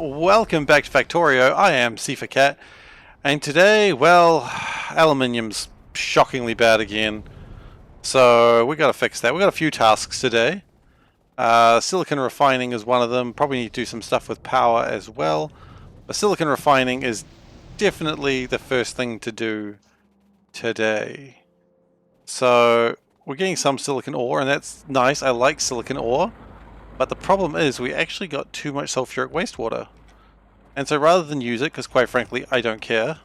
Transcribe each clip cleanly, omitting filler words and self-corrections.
welcome back to Factorio. I am SeiferKatt, and today, well, aluminium's shockingly bad again. So we got to fix that. We got a few tasks today. Silicon refining is one of them. Probably need to do some stuff with power as well. But silicon refining is definitely the first thing to do today. So we're getting some silicon ore, and that's nice. I like silicon ore. But the problem is we actually got too much sulfuric wastewater. And so rather than use it, because quite frankly I don't care,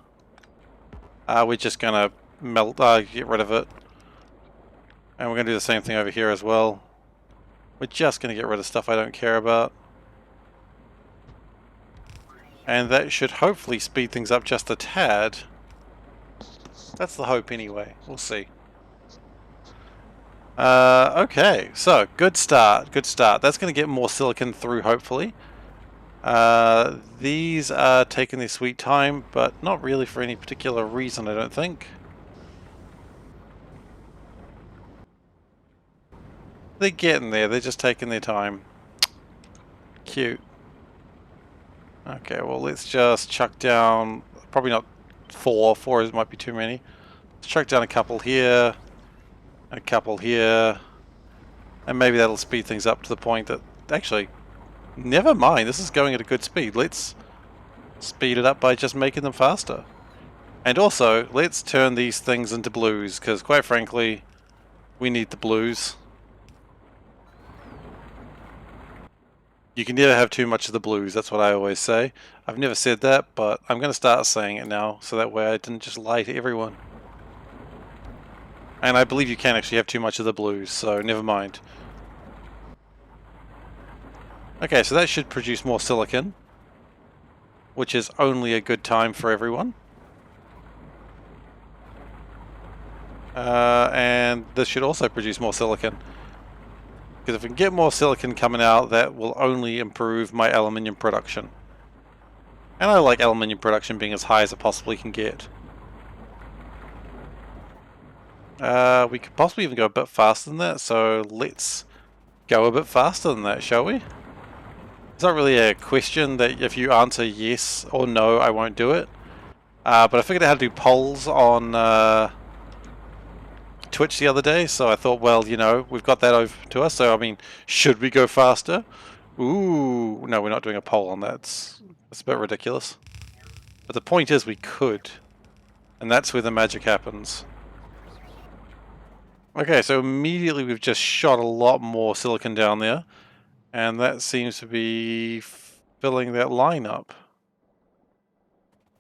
we're just going to get rid of it. And we're going to do the same thing over here as well. We're just going to get rid of stuff I don't care about. And that should hopefully speed things up just a tad. That's the hope anyway. We'll see. Okay, so good start, good start. That's going to get more silicon through hopefully. These are taking their sweet time, but not really for any particular reason, I don't think. They're getting there, they're just taking their time. Cute. Okay, well let's just chuck down, probably not four might be too many. Let's chuck down a couple here, and a couple here, and maybe that'll speed things up to the point that, actually, never mind, this is going at a good speed. Let's speed it up by just making them faster. And also, let's turn these things into blues, because quite frankly, we need the blues. You can never have too much of the blues, that's what I always say. I've never said that, but I'm going to start saying it now, so that way I didn't just lie to everyone. And I believe you can actually have too much of the blues, so never mind. Okay, so that should produce more silicon, which is only a good time for everyone. And this should also produce more silicon. Because if we can get more silicon coming out, that will only improve my aluminium production. And I like aluminium production being as high as it possibly can get. We could possibly even go a bit faster than that, so let's go a bit faster than that, shall we? It's not really a question that if you answer yes or no, I won't do it. But I figured out how to do polls on Twitch the other day, so I thought, well, you know, we've got that over to us, so I mean, should we go faster? Ooh, no, we're not doing a poll on that. It's a bit ridiculous. But the point is we could, and that's where the magic happens. Okay, so immediately we've just shot a lot more silicon down there, and that seems to be filling that line up.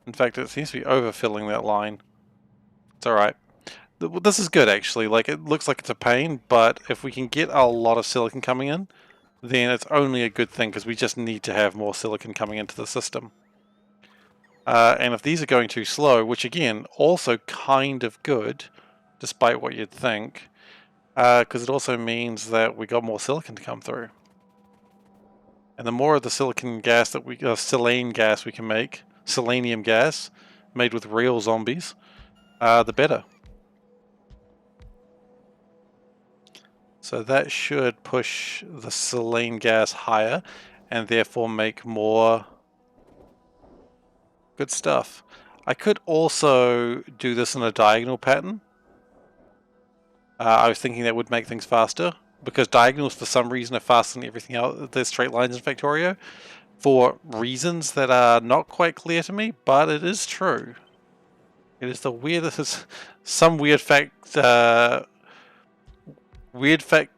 In fact, it seems to be overfilling that line. It's alright. This is good actually, like it looks like it's a pain, but if we can get a lot of silicon coming in, then it's only a good thing because we just need to have more silicon coming into the system. And if these are going too slow, which again, also kind of good, despite what you'd think, because it also means that we got more silicon to come through. And the more of the silicon gas that selene gas we can make, selenium gas, made with real zombies, the better. So that should push the selene gas higher and therefore make more good stuff. I could also do this in a diagonal pattern. I was thinking that would make things faster because diagonals for some reason are faster than everything else. There's straight lines in Factorio for reasons that are not quite clear to me, but it is true. It is the weirdest, some weird fact, weird trick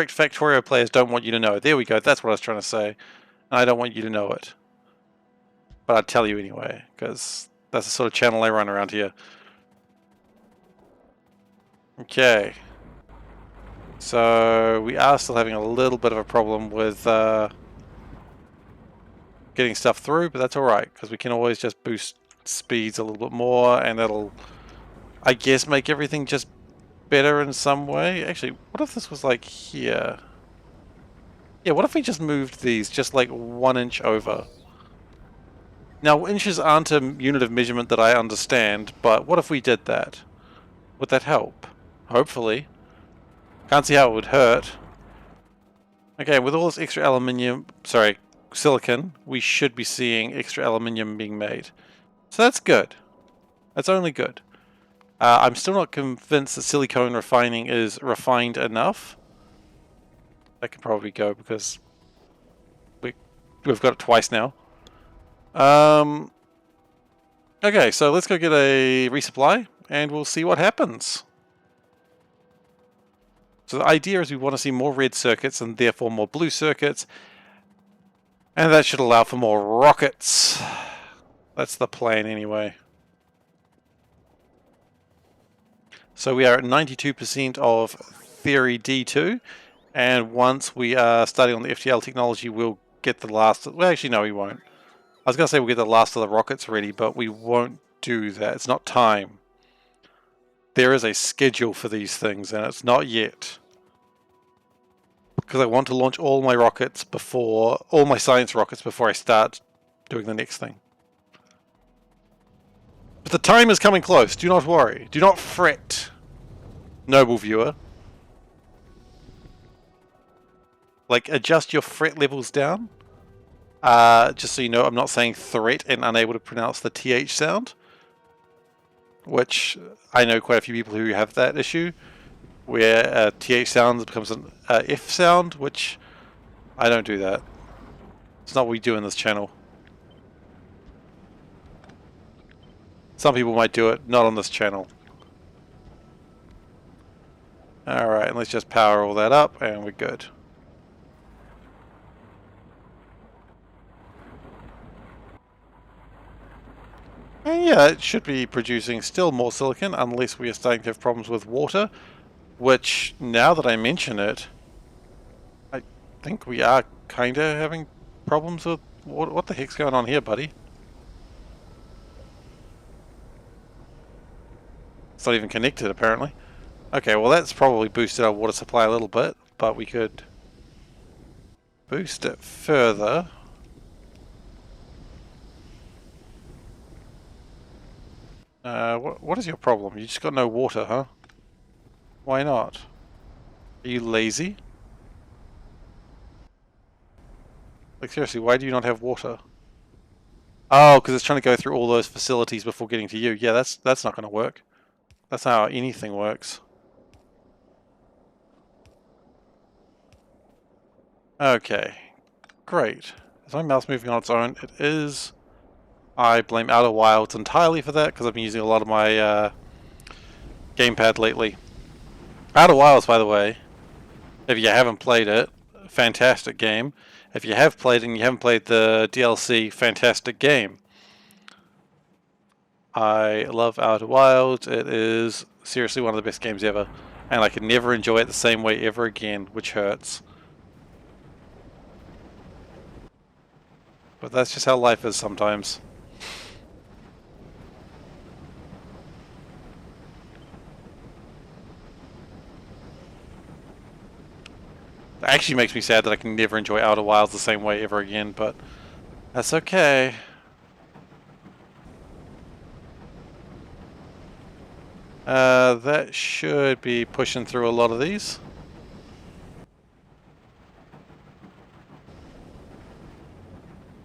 Factorio players don't want you to know. There we go, that's what I was trying to say. And I don't want you to know it. But I'll tell you anyway, because that's the sort of channel I run around here. Okay. So we are still having a little bit of a problem with getting stuff through, but that's alright, because we can always just boost speeds a little bit more, and that'll, I guess, make everything just better in some way. Actually, what if this was like here? Yeah, what if we just moved these just like 1 inch over? Now, inches aren't a unit of measurement that I understand, but what if we did that? Would that help? Hopefully. Can't see how it would hurt. Okay, with all this extra aluminium, sorry, silicon, we should be seeing extra aluminium being made. So that's good. That's only good. I'm still not convinced that silicone refining is refined enough. That can probably go because we've got it twice now. Okay, so let's go get a resupply and we'll see what happens. So the idea is we want to see more red circuits and therefore more blue circuits. And that should allow for more rockets. That's the plan anyway. So we are at 92% of Theory D2. And once we are starting on the FTL technology, we'll get the last... Well, actually, no, we won't. I was going to say we'll get the last of the rockets ready, but we won't do that. It's not time. There is a schedule for these things, and it's not yet. Because I want to launch all my rockets before... all my science rockets before I start doing the next thing. But the time is coming close. Do not worry. Do not fret, noble viewer. Like, adjust your fret levels down. Just so you know, I'm not saying threat and unable to pronounce the TH sound. Which, I know quite a few people who have that issue. Where TH sound becomes an F sound, which I don't do that. It's not what we do in this channel. Some people might do it, not on this channel. Alright, and let's just power all that up and we're good. And yeah, it should be producing still more silicon unless we are starting to have problems with water. Which, now that I mention it, I think we are kind of having problems with... What the heck's going on here, buddy? It's not even connected, apparently. Okay, well that's probably boosted our water supply a little bit, but we could boost it further. What is your problem? You just got no water, huh? Why not? Are you lazy? Like seriously, why do you not have water? Oh, because it's trying to go through all those facilities before getting to you. Yeah, that's not going to work. That's not how anything works. Okay, great. Is my mouse moving on its own? It is. I blame Outer Wilds entirely for that because I've been using a lot of my gamepad lately. Outer Wilds, by the way, if you haven't played it, fantastic game. If you have played it and you haven't played the DLC, fantastic game. I love Outer Wilds. It is seriously one of the best games ever. And I could never enjoy it the same way ever again, which hurts. But that's just how life is sometimes. It actually makes me sad that I can never enjoy Outer Wilds the same way ever again, but that's okay. That should be pushing through a lot of these.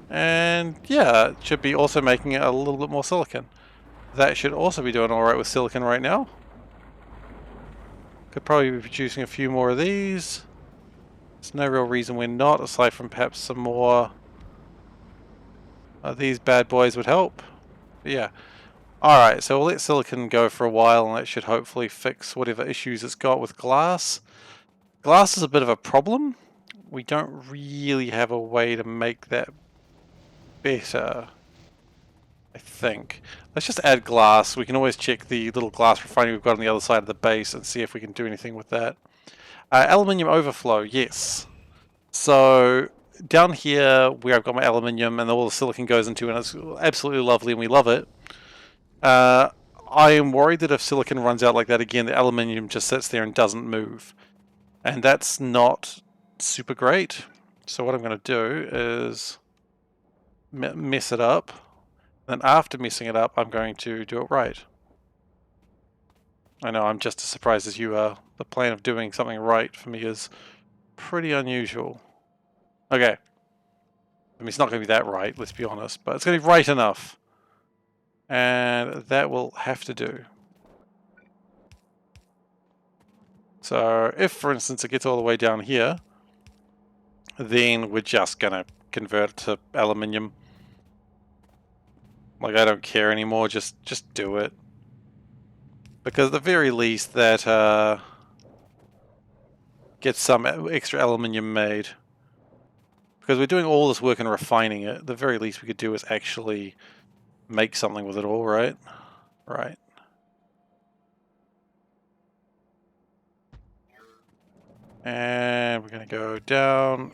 And yeah, it should be also making it a little bit more silicon. That should also be doing alright with silicon right now. Could probably be producing a few more of these. There's no real reason we're not, aside from perhaps some more of these bad boys would help. But yeah. Alright, so we'll let silicon go for a while and that should hopefully fix whatever issues it's got with glass. Glass is a bit of a problem. We don't really have a way to make that better, I think. Let's just add glass. We can always check the little glass refinery we've got on the other side of the base and see if we can do anything with that. Aluminium overflow, yes. So down here where I've got my aluminium and all the silicon goes into, and it's absolutely lovely and we love it. I am worried that if silicon runs out like that again, the aluminium just sits there and doesn't move. And that's not super great. So what I'm going to do is mess it up. Then after messing it up, I'm going to do it right. I know, I'm just as surprised as you are. The plan of doing something right for me is pretty unusual. Okay. I mean, it's not going to be that right, let's be honest, but it's going to be right enough. And that will have to do. So if, for instance, it gets all the way down here, then we're just going to convert it to aluminium. Like, I don't care anymore, just do it. Because at the very least, that gets some extra aluminium made. Because we're doing all this work and refining it, the very least we could do is actually make something with it all, right? Right. And we're going to go down.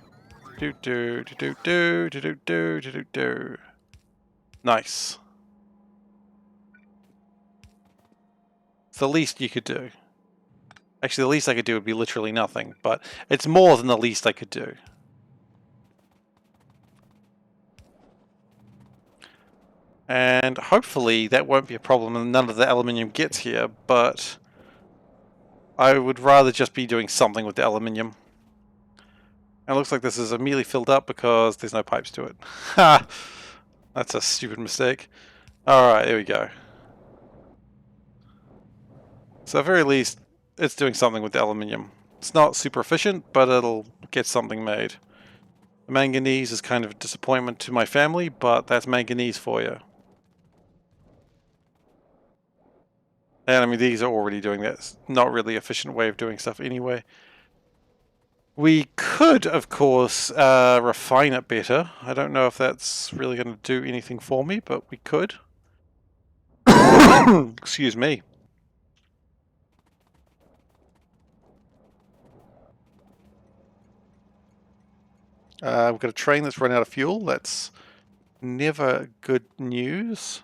Nice. It's the least you could do. Actually, the least I could do would be literally nothing, but it's more than the least I could do. And hopefully that won't be a problem and none of the aluminium gets here, but I would rather just be doing something with the aluminium. And it looks like this is immediately filled up because there's no pipes to it. Ha! That's a stupid mistake. Alright, here we go. So at the very least, it's doing something with the aluminium. It's not super efficient, but it'll get something made. The manganese is kind of a disappointment to my family, but that's manganese for you. And I mean, these are already doing that. It's not really an efficient way of doing stuff anyway. We could, of course, refine it better. I don't know if that's really going to do anything for me, but we could. Excuse me. We've got a train that's run out of fuel. That's never good news.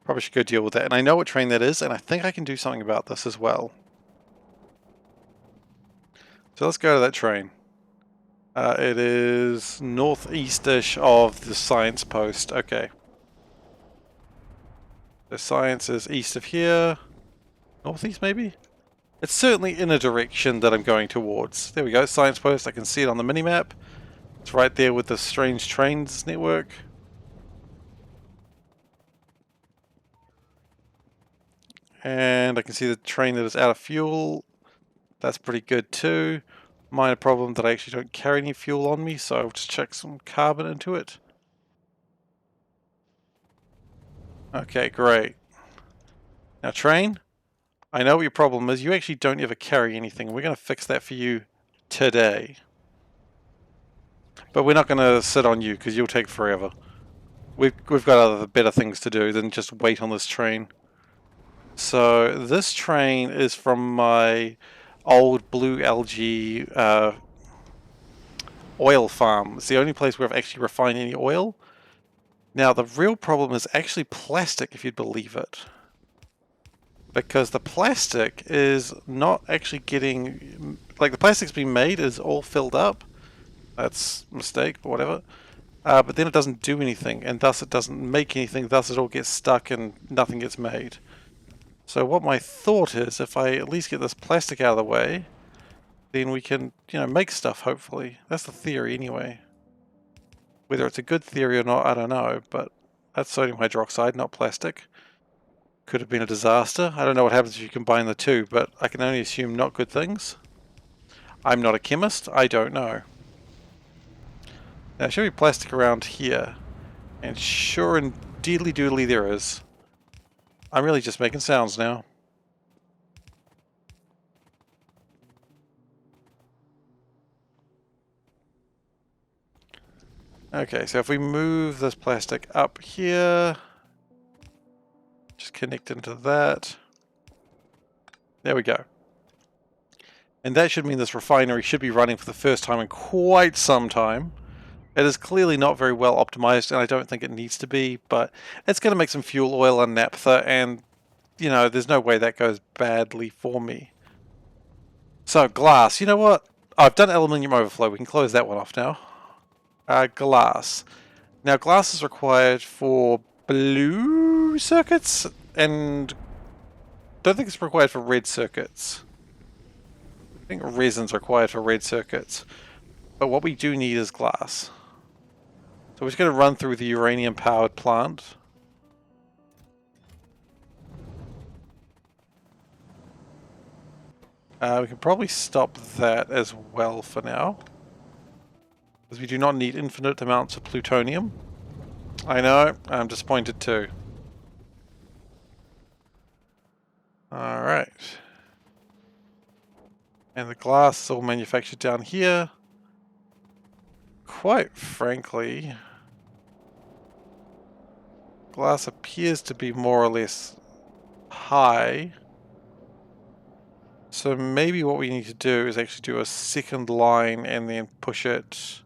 Probably should go deal with that. And I know what train that is, and I think I can do something about this as well. So let's go to that train. It is northeast-ish of the science post. Okay. The science is east of here. Northeast, maybe? It's certainly in a direction that I'm going towards. There we go, science post. I can see it on the minimap. It's right there with the strange trains network. And I can see the train that is out of fuel. That's pretty good too. Minor problem that I actually don't carry any fuel on me, so I'll just check some carbon into it. Okay, great. Now train, I know what your problem is. You actually don't ever carry anything. We're going to fix that for you today. But we're not going to sit on you because you'll take forever. We've got other better things to do than just wait on this train. So this train is from my old blue algae oil farm. It's the only place where I've actually refined any oil. Now the real problem is actually plastic, if you'd believe it. Because the plastic is not actually getting... Like the plastic's been made is all filled up. That's a mistake, but whatever. But then it doesn't do anything, and thus it doesn't make anything, thus it all gets stuck and nothing gets made. So what my thought is, if I at least get this plastic out of the way, then we can, make stuff, hopefully. That's the theory, anyway. Whether it's a good theory or not, I don't know, but that's sodium hydroxide, not plastic. Could have been a disaster. I don't know what happens if you combine the two, but I can only assume not good things. I'm not a chemist, I don't know. Now, there should be plastic around here, and sure and deedly doodly there is. I'm really just making sounds now. Okay, so if we move this plastic up here, just connect into that. There we go. And that should mean this refinery should be running for the first time in quite some time. It is clearly not very well optimized, and I don't think it needs to be, but it's going to make some fuel oil and naphtha, and, there's no way that goes badly for me. So, glass. You know what? I've done aluminium overflow. We can close that one off now. Glass. Now, glass is required for blue circuits, and don't think it's required for red circuits. I think resin's required for red circuits. But what we do need is glass. So we're just going to run through the uranium-powered plant. We can probably stop that as well for now. Because we do not need infinite amounts of plutonium. I know, I'm disappointed too. Alright. And the glass is all manufactured down here. Quite frankly, glass appears to be more or less high. So maybe what we need to do is actually do a second line and then push it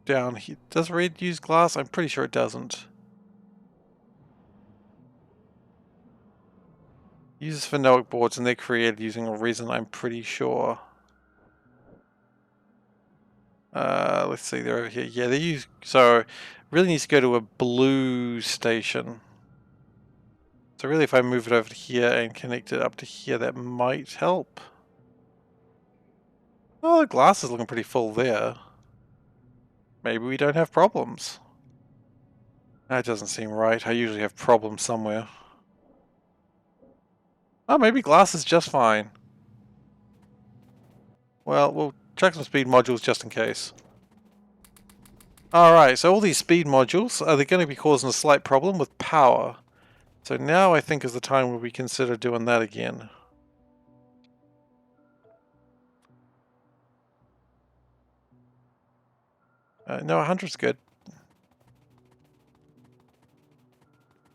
down here. Does red use glass? I'm pretty sure it doesn't. Uses phenolic boards and they're created using resin, I'm pretty sure. Let's see, they're over here. Yeah, they use... So, really needs to go to a blue station. So really if I move it over to here and connect it up to here, that might help. Oh, the glass is looking pretty full there. Maybe we don't have problems. That doesn't seem right. I usually have problems somewhere. Oh, maybe glass is just fine. Well, we'll check some speed modules just in case. Alright, so all these speed modules, they're going to be causing a slight problem with power. So now I think is the time where we consider doing that again. No, 100's good.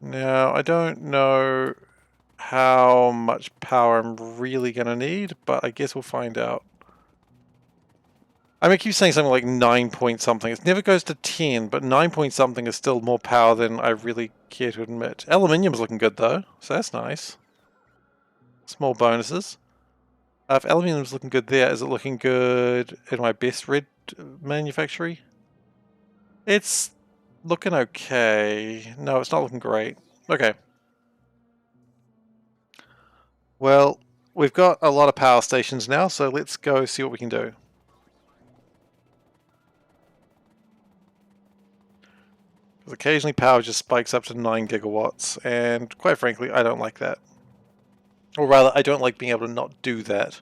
Now, I don't know how much power I'm really going to need, but I guess we'll find out. I mean, I keep saying something like 9 point something. It never goes to 10, but 9 point something is still more power than I really care to admit. Aluminium's looking good though, so that's nice. Small bonuses. If aluminium's looking good there, is it looking good in my best red manufactory? It's looking okay. No, it's not looking great. Okay. Well, we've got a lot of power stations now, so let's go see what we can do. Because occasionally power just spikes up to 9 gigawatts, and quite frankly, I don't like that. Or rather, I don't like being able to not do that.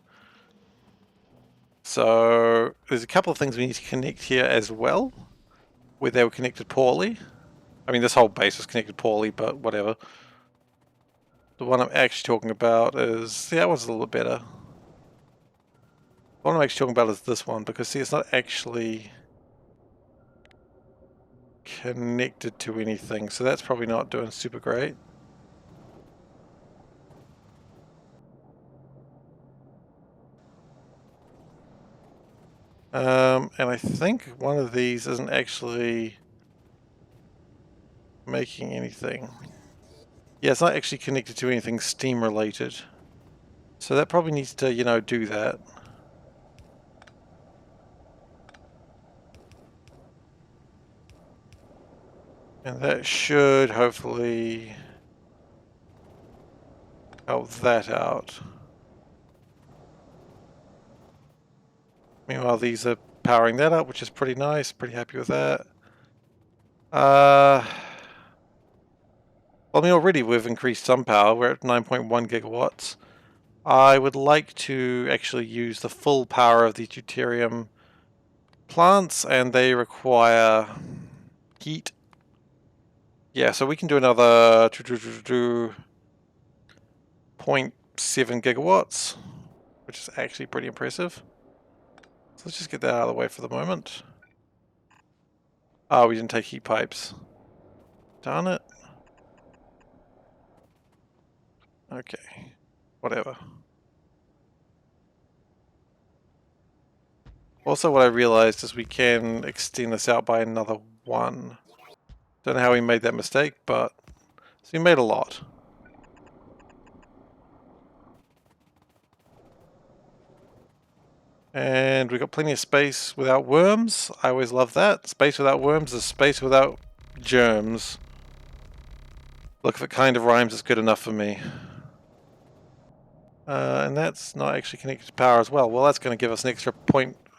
So, there's a couple of things we need to connect here as well, where they were connected poorly. I mean, this whole base was connected poorly, but whatever. The one I'm actually talking about is... yeah, that one's a little bit better. The one I'm actually talking about is this one, because see, it's not actually connected to anything, so that's probably not doing super great. And I think one of these isn't actually making anything. Yeah, it's not actually connected to anything steam related. So that probably needs to, you know, do that. And that should hopefully help that out. Meanwhile, these are powering that up, which is pretty nice. Pretty happy with that. Well, I mean, already we've increased some power. We're at 9.1 gigawatts. I would like to actually use the full power of the deuterium plants, and they require heat. Yeah, so we can do another 0.7 gigawatts, which is actually pretty impressive. So let's just get that out of the way for the moment. Oh, we didn't take heat pipes. Darn it. Okay, whatever. Also, what I realized is we can extend this out by another one. Don't know how we made that mistake, but so we made a lot. And we've got plenty of space without worms. I always love that. Space without worms is space without germs. Look, if it kind of rhymes, it's good enough for me. And that's not actually connected to power as well. Well, that's going to give us an extra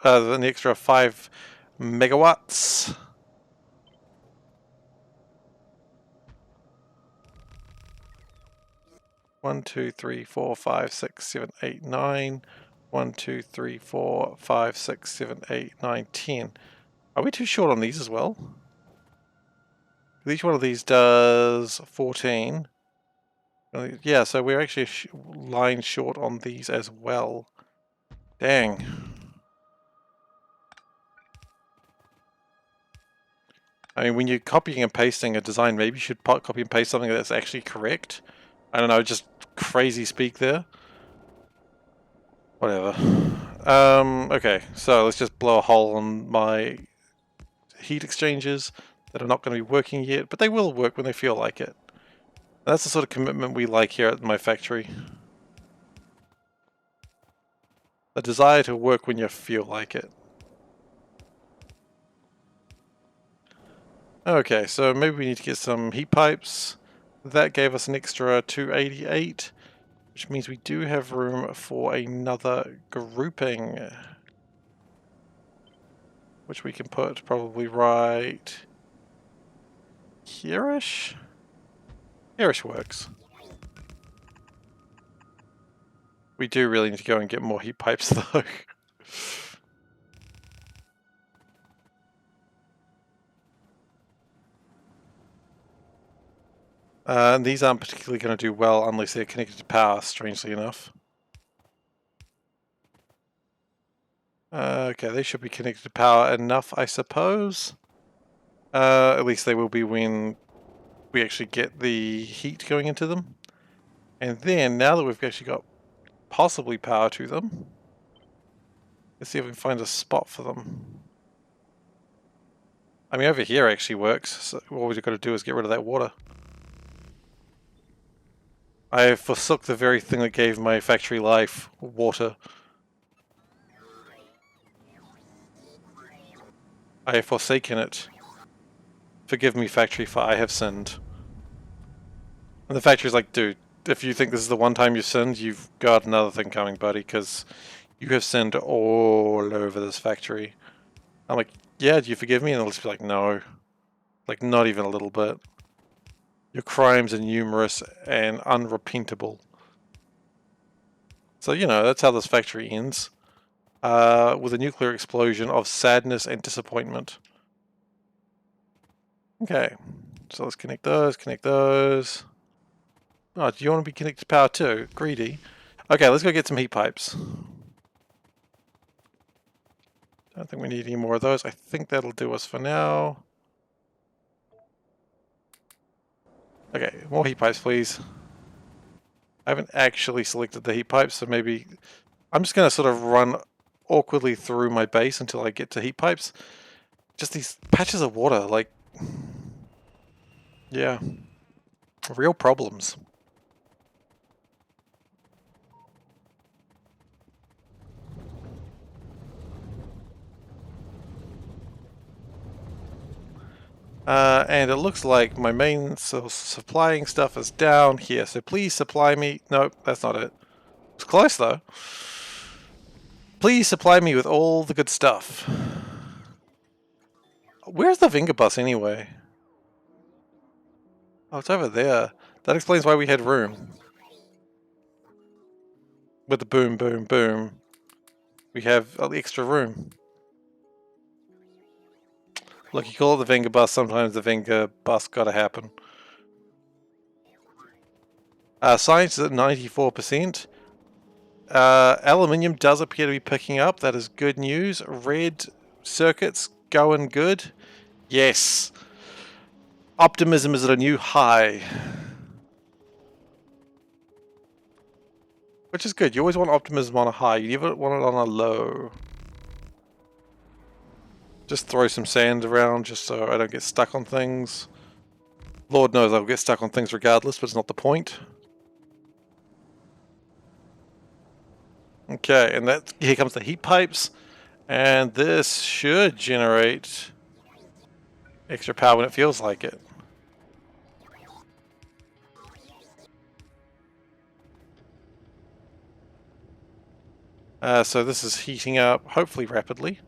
an extra 5 megawatts. One, two, three, four, five, six, seven, eight, 9. 1, 2, 3, 4, 5, 6, 7, 8, 9, 10. Are we too short on these as well? Each one of these does 14. Yeah, so we're actually line short on these as well. Dang. I mean, when you're copying and pasting a design, maybe you should copy and paste something that's actually correct. I don't know, just crazy speak there. Whatever. Okay, so let's just blow a hole on my heat exchangers that are not going to be working yet, but they will work when they feel like it. That's the sort of commitment we like here at my factory. The desire to work when you feel like it. Okay, so maybe we need to get some heat pipes. That gave us an extra 288, which means we do have room for another grouping, which we can put probably right here-ish? Here-ish works. We do really need to go and get more heat pipes though. And these aren't particularly going to do well unless they're connected to power, strangely enough. Okay, they should be connected to power enough, I suppose. At least they will be when we actually get the heat going into them. And then, now that we've actually got possibly power to them, let's see if we can find a spot for them. I mean, over here actually works, so all we've got to do is get rid of that water. I forsook the very thing that gave my factory life, water. I have forsaken it. Forgive me, factory, for I have sinned. And the factory's like, dude, if you think this is the one time you've sinned, you've got another thing coming, buddy, because you have sinned all over this factory. I'm like, yeah, do you forgive me? And they'll just be like, no. Like, not even a little bit. Your crimes are numerous and unrepentable. So, you know, that's how this factory ends. With a nuclear explosion of sadness and disappointment. Okay, so let's connect those, connect those. Oh, do you want to be connected to power too? Greedy. Okay, let's go get some heat pipes. Don't think we need any more of those. I think that'll do us for now. Okay, more heat pipes, please. I haven't actually selected the heat pipes, so maybe I'm just going to sort of run awkwardly through my base until I get to heat pipes. Just these patches of water, like, yeah, real problems. And it looks like my main supplying stuff is down here, so please supply me. Nope, that's not it. It's close though. Please supply me with all the good stuff. Where's the Vinger bus anyway? Oh, it's over there. That explains why we had room. With the boom, boom, boom, we have extra room. Look, you call it the Vinger bus, sometimes the Vinger bus gotta happen. Science is at 94%. Aluminium does appear to be picking up. That is good news. Red circuits going good. Yes. Optimism is at a new high. Which is good. You always want optimism on a high. You never want it on a low. Just throw some sand around just so I don't get stuck on things. Lord knows I'll get stuck on things regardless, but it's not the point. Okay, and that here comes the heat pipes. And this should generate extra power when it feels like it. So this is heating up, hopefully rapidly.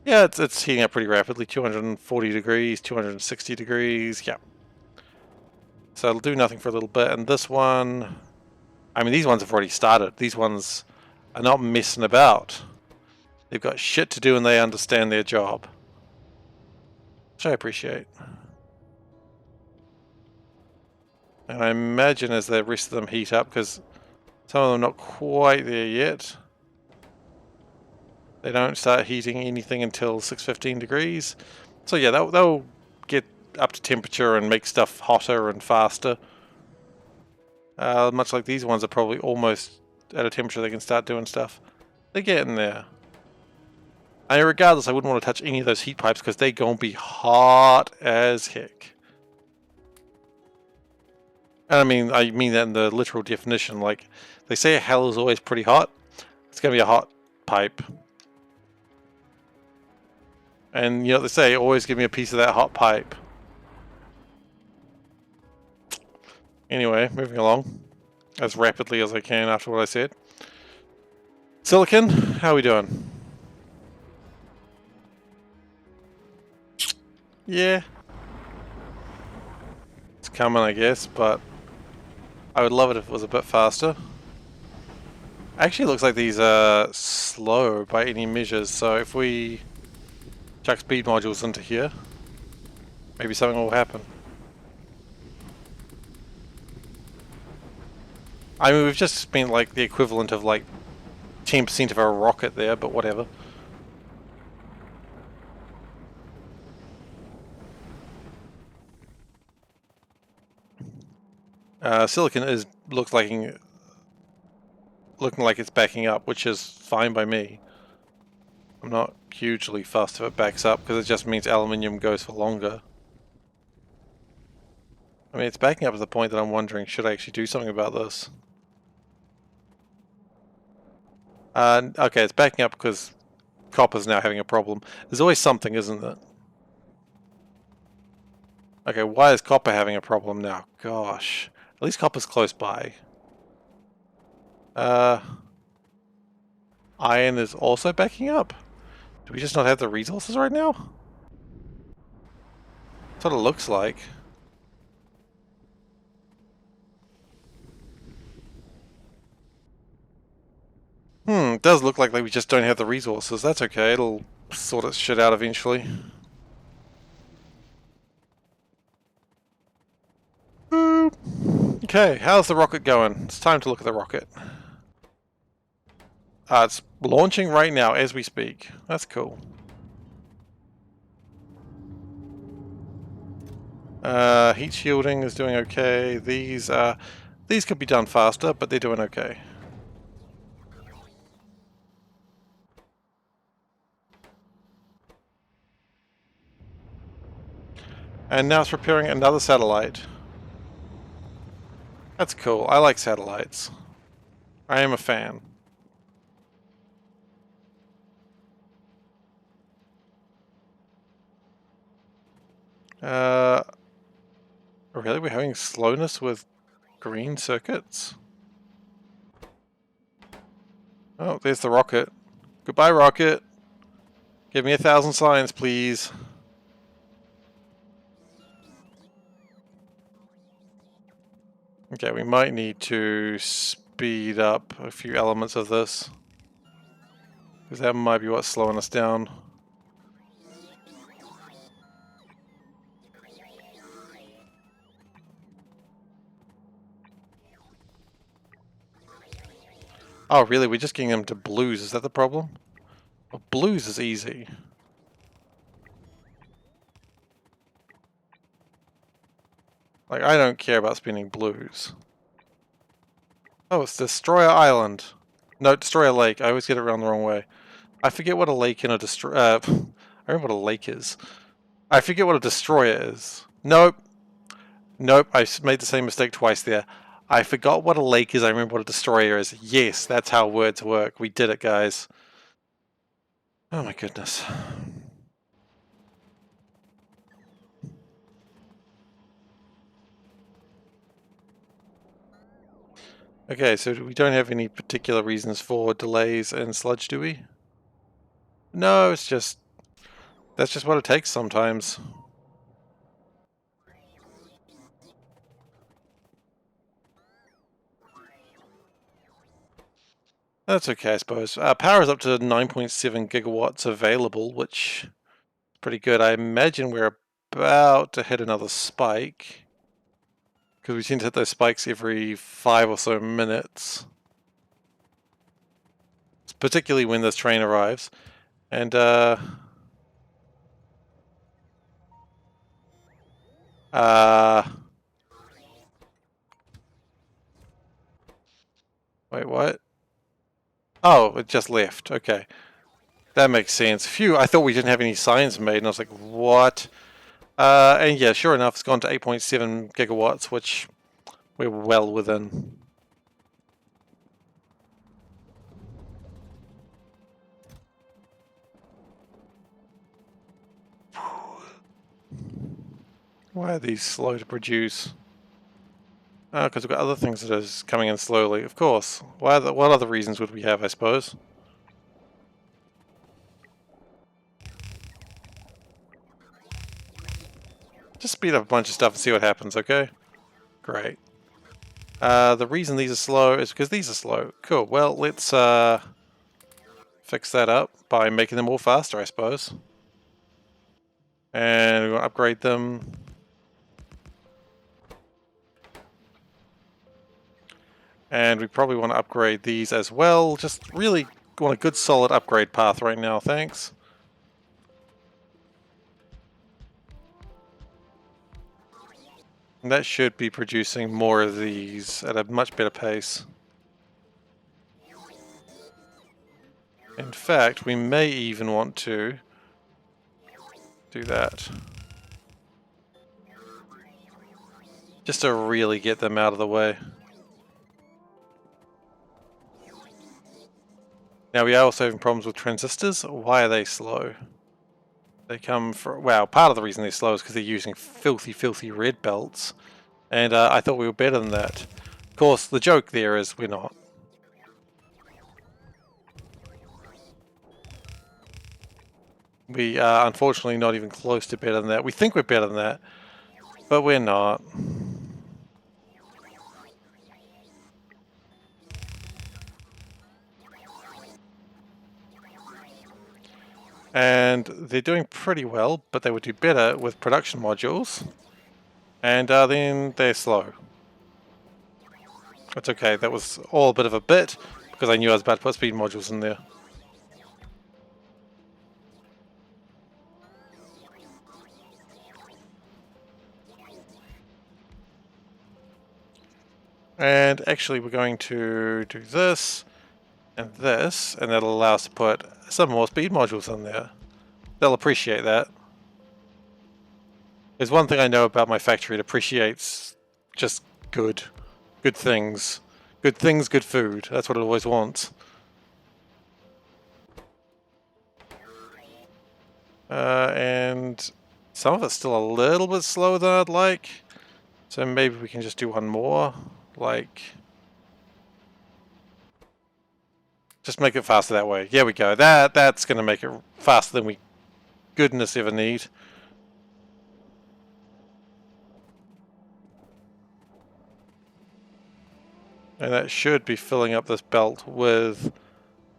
Yeah, it's heating up pretty rapidly. 240 degrees, 260 degrees. Yeah. So it'll do nothing for a little bit. And this one, I mean, these ones have already started. These ones are not messing about. They've got shit to do and they understand their job, which I appreciate. And I imagine as the rest of them heat up, because some of them are not quite there yet, they don't start heating anything until 615 degrees. So yeah, they'll get up to temperature and make stuff hotter and faster. Much like these ones are probably almost at a temperature they can start doing stuff. They're getting there. And regardless, I wouldn't want to touch any of those heat pipes because they're going to be hot as heck. And I mean that in the literal definition. Like, they say hell is always pretty hot. It's going to be a hot pipe. And you know what they say, always give me a piece of that hot pipe. Anyway, moving along as rapidly as I can after what I said. Silicon, how are we doing? Yeah. It's coming, I guess, but I would love it if it was a bit faster. Actually, it looks like these are slow by any measures, so if we chuck speed modules into here, maybe something will happen. I mean, we've just spent like the equivalent of like 10% of our rocket there, but whatever. Silicon is looking like it's backing up, which is fine by me. I'm not hugely fussed if it backs up because it just means aluminium goes for longer. I mean, it's backing up to the point that I'm wondering, should I actually do something about this? Okay, it's backing up because copper's now having a problem. There's always something, isn't there? Okay, why is copper having a problem now? Gosh. At least copper's close by. Iron is also backing up? Do we just not have the resources right now? That's what it looks like. It does look like we just don't have the resources. That's okay, it'll sort its shit out eventually. Boop. Okay, how's the rocket going? It's time to look at the rocket. It's launching right now as we speak. That's cool. Heat shielding is doing okay. These could be done faster, but they're doing okay. And now it's preparing another satellite. That's cool. I like satellites. I am a fan. Really? We're having slowness with green circuits? Oh, there's the rocket. Goodbye, rocket. Give me 1,000 signs, please. Okay, we might need to speed up a few elements of this, because that might be what's slowing us down. Oh, really? We're just getting them to blues. Is that the problem? Well, blues is easy. Like, I don't care about spinning blues. Oh, it's Destroyer Island. No, Destroyer Lake. I always get it around the wrong way. I forget what a lake and a destroyer... I remember what a lake is. I forget what a destroyer is. Nope. Nope, I made the same mistake twice there. I forgot what a lake is, I remember what a destroyer is. Yes, that's how words work. We did it, guys. Oh my goodness. Okay, so we don't have any particular reasons for delays in sludge, do we? No, it's just... that's just what it takes sometimes. That's okay, I suppose. Power is up to 9.7 gigawatts available, which is pretty good. I imagine we're about to hit another spike, because we tend to hit those spikes every 5 or so minutes, particularly when this train arrives. And wait, what? Oh, it just left. Okay. That makes sense. Phew, I thought we didn't have any signs made, and I was like, what? And yeah, sure enough, it's gone to 8.7 gigawatts, which we're well within. Why are these slow to produce? Oh, because we've got other things that are coming in slowly, of course. What other reasons would we have, I suppose? Just speed up a bunch of stuff and see what happens, okay? Great. The reason these are slow is because these are slow. Cool, well, let's fix that up by making them all faster, I suppose. And we're going to upgrade them. And we probably want to upgrade these as well. Just really want a good solid upgrade path right now, thanks. And that should be producing more of these at a much better pace. In fact, we may even want to do that. Just to really get them out of the way. Now we are also having problems with transistors. Why are they slow? They come from... wow, part of the reason they're slow is because they're using filthy, filthy red belts. And I thought we were better than that. Of course, the joke there is we're not. We are unfortunately not even close to better than that. We think we're better than that, but we're not. And they're doing pretty well, but they would do better with production modules. And then they're slow. That's okay, that was all a bit of a bit, because I knew I was about to put speed modules in there. And actually we're going to do this, and that'll allow us to put some more speed modules in there. They'll appreciate that. There's one thing I know about my factory, it appreciates just good things. Good things, good food. That's what it always wants. And some of it's still a little bit slower than I'd like. So maybe we can just do one more. Like... just make it faster that way. Here we go. That's going to make it faster than we goodness ever need. And that should be filling up this belt with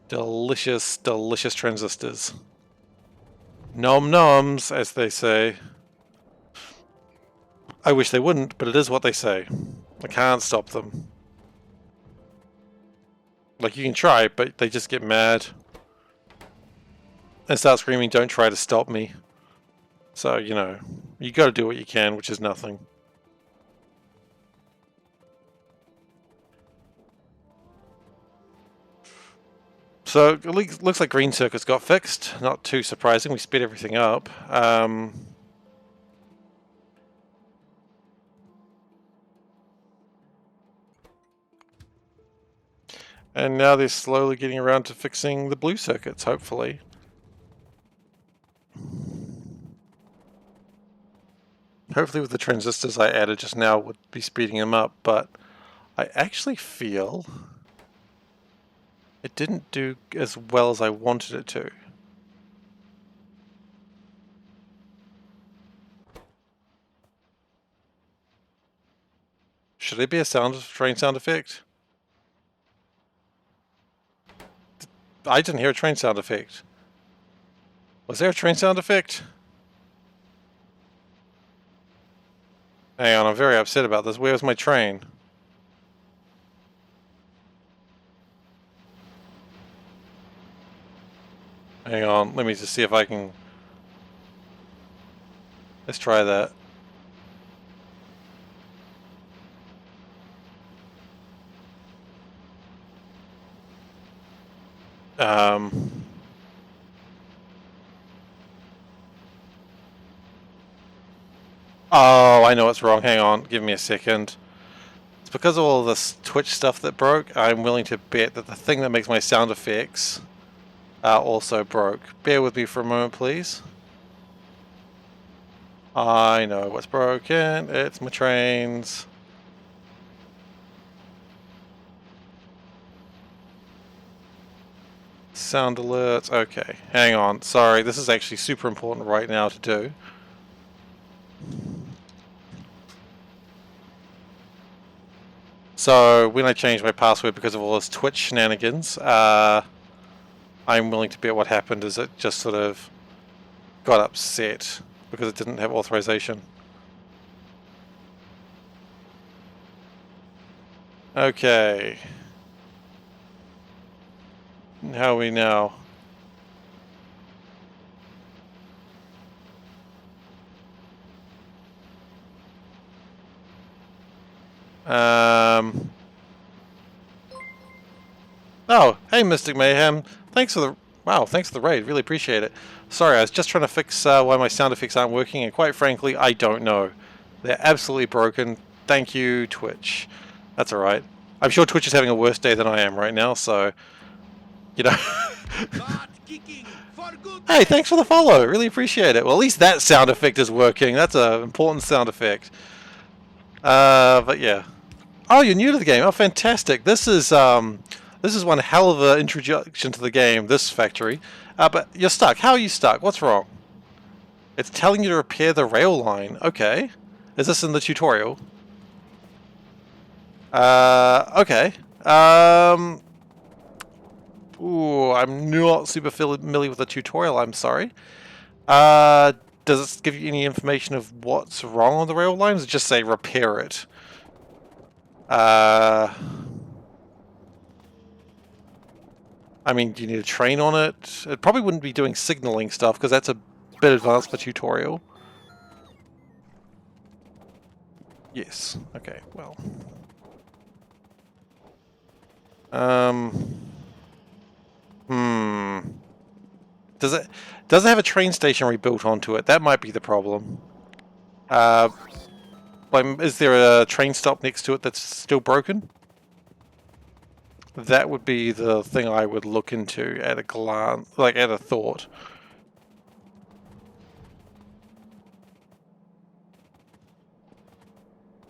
delicious, delicious transistors. Nom noms, as they say. I wish they wouldn't, but it is what they say. I can't stop them. Like, you can try, but they just get mad. And start screaming, don't try to stop me. So, you know, you gotta do what you can, which is nothing. So, it looks like green circuits got fixed. Not too surprising, we sped everything up. And now they're slowly getting around to fixing the blue circuits, hopefully. Hopefully with the transistors I added just now would be speeding them up, but I actually feel it didn't do as well as I wanted it to. Should it be a train sound effect? I didn't hear a train sound effect. Was there a train sound effect? Hang on, I'm very upset about this. Where's my train? Hang on, let me just see if I can... Let's try that. Oh, I know what's wrong. Hang on, give me a second. It's because of all this Twitch stuff that broke. I'm willing to bet that the thing that makes my sound effects also broke. Bear with me for a moment, please. I know what's broken. It's my trains. Sound alerts. Okay, hang on. Sorry, this is actually super important right now to do. So when I changed my password because of all this Twitch shenanigans, I'm willing to bet what happened is it just sort of got upset because it didn't have authorization. Okay. How are we now? Oh, hey Mystic Mayhem. Thanks for the... Wow, thanks for the raid. Really appreciate it. Sorry, I was just trying to fix why my sound effects aren't working, and quite frankly, I don't know. They're absolutely broken. Thank you, Twitch. That's alright. I'm sure Twitch is having a worse day than I am right now, so... You know... Hey, thanks for the follow. Really appreciate it. Well, at least that sound effect is working. That's an important sound effect. But yeah. Oh, you're new to the game. Oh, fantastic. This is one hell of an introduction to the game, this factory. But you're stuck. How are you stuck? What's wrong? It's telling you to repair the rail line. Okay. Is this in the tutorial? Okay. Ooh, I'm not super familiar with the tutorial, I'm sorry. Does it give you any information of what's wrong on the rail line? Does it just say repair it? I mean, do you need a train on it? It probably wouldn't be doing signaling stuff because that's a bit advanced for tutorial. Yes. Okay, well. Does it have a train station rebuilt onto it? That might be the problem. Is there a train stop next to it that's still broken? That would be the thing I would look into at a glance, like at a thought.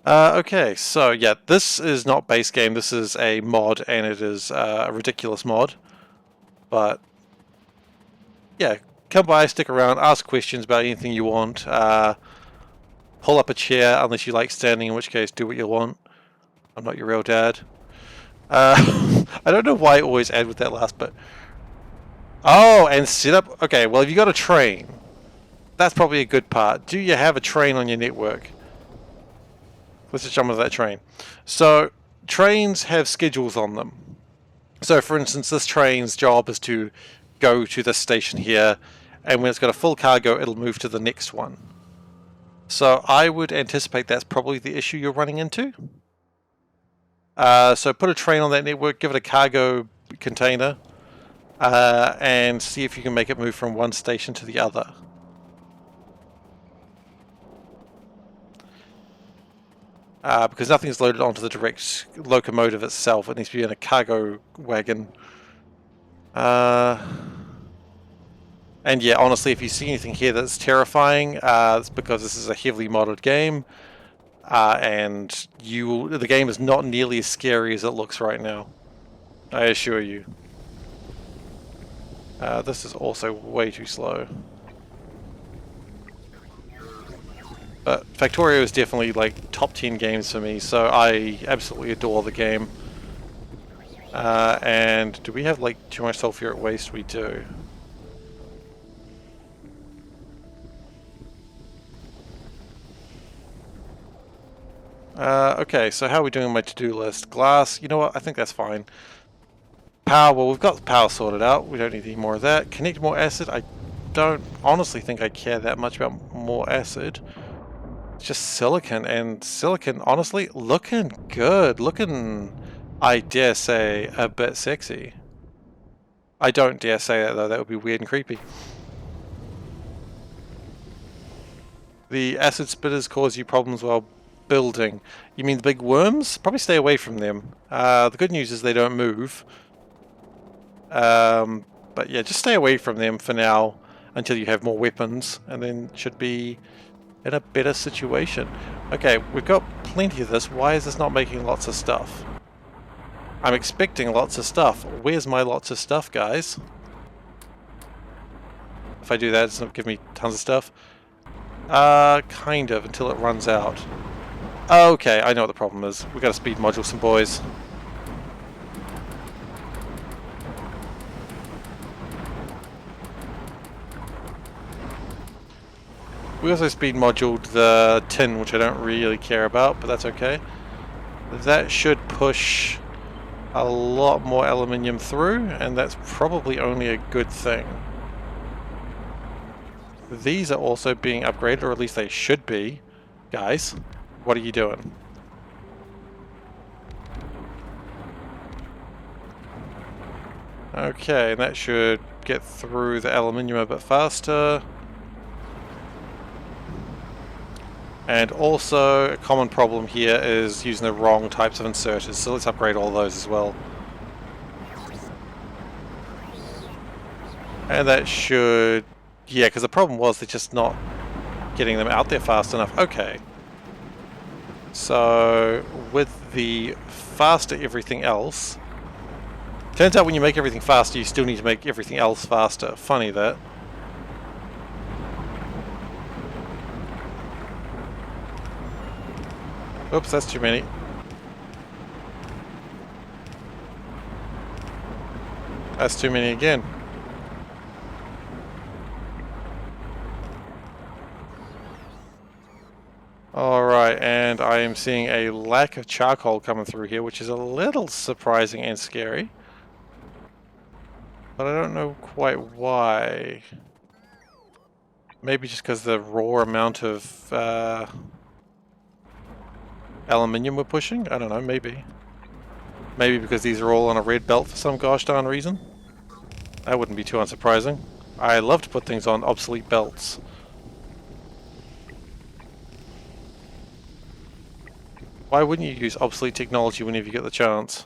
Okay, so yeah, this is not base game, this is a mod, and it is a ridiculous mod. But, yeah, come by, stick around, ask questions about anything you want. Pull up a chair, unless you like standing, in which case do what you want. I'm not your real dad. I don't know why I always add with that last bit. Oh, and set up... Okay, well, if you got a train, that's probably a good part. Do you have a train on your network? Let's just jump into that train. So, trains have schedules on them. So, for instance, this train's job is to go to this station here, and when it's got a full cargo, it'll move to the next one. So, I would anticipate that's probably the issue you're running into. So, put a train on that network, give it a cargo container, and see if you can make it move from one station to the other. Because nothing's loaded onto the direct locomotive itself. It needs to be in a cargo wagon. And yeah, honestly, if you see anything here that's terrifying, it's because this is a heavily modded game. and the game is not nearly as scary as it looks right now. I assure you. This is also way too slow. But Factorio is definitely like top 10 games for me, so I absolutely adore the game. And do we have like too much sulfuric waste? We do. Okay, so how are we doing on my to-do list? Glass, you know what, I think that's fine. Power, well we've got the power sorted out, we don't need any more of that. Connect more acid, I don't honestly think I care that much about more acid. It's just silicon, and silicon, honestly, looking good. Looking, I dare say, a bit sexy. I don't dare say that though, that would be weird and creepy. The acid spitters cause you problems while building. You mean the big worms? Probably stay away from them. The good news is they don't move. But yeah, just stay away from them for now until you have more weapons, and then should be in a better situation. Okay, we've got plenty of this. Why is this not making lots of stuff? I'm expecting lots of stuff. Where's my lots of stuff, guys? If I do that, it's not give me tons of stuff. Kind of, until it runs out. Okay, I know what the problem is. We've got to speed module some boys. We also speed moduled the tin, which I don't really care about, but that's okay. That should push a lot more aluminium through, and that's probably only a good thing. These are also being upgraded, or at least they should be. Guys, what are you doing? Okay, and that should get through the aluminium a bit faster. And also, a common problem here is using the wrong types of inserters, so let's upgrade all those as well. And that should... yeah, because the problem was they're just not getting them out there fast enough. Okay. So, with the faster everything else... turns out when you make everything faster, you still need to make everything else faster. Funny that. Oops, that's too many. That's too many again. Alright, and I am seeing a lack of charcoal coming through here, which is a little surprising and scary. But I don't know quite why. Maybe just because the raw amount of aluminium we're pushing? I don't know, maybe. Maybe because these are all on a red belt for some gosh darn reason? That wouldn't be too unsurprising. I love to put things on obsolete belts. Why wouldn't you use obsolete technology whenever you get the chance?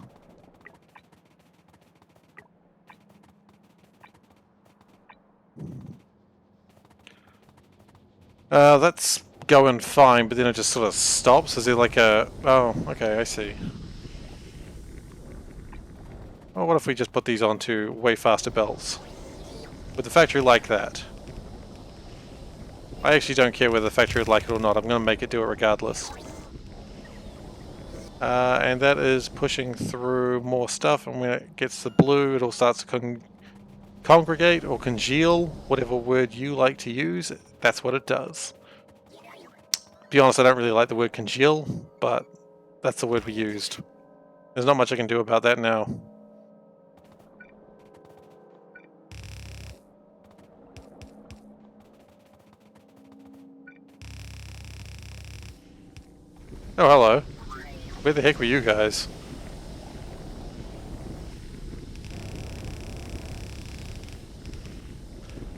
That's going fine, but then it just sort of stops. Is it like a... oh, okay, I see. Well, what if we just put these onto way faster belts? With the factory like that? I actually don't care whether the factory would like it or not. I'm going to make it do it regardless. And that is pushing through more stuff, and when it gets the blue, it'll start to congregate or congeal, whatever word you like to use. That's what it does. To be honest, I don't really like the word congeal, but that's the word we used. There's not much I can do about that now. Oh, hello. Where the heck were you guys?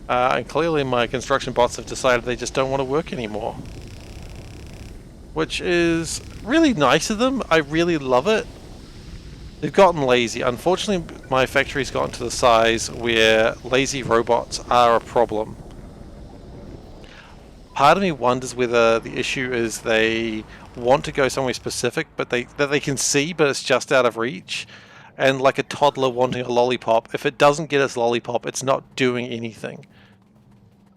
And clearly my construction bots have decided they just don't want to work anymore. Which is really nice of them. I really love it. They've gotten lazy. Unfortunately, my factory's gotten to the size where lazy robots are a problem. part of me wonders whether the issue is they want to go somewhere specific, but that they can see, but it's just out of reach. And like a toddler wanting a lollipop, if it doesn't get its lollipop, it's not doing anything.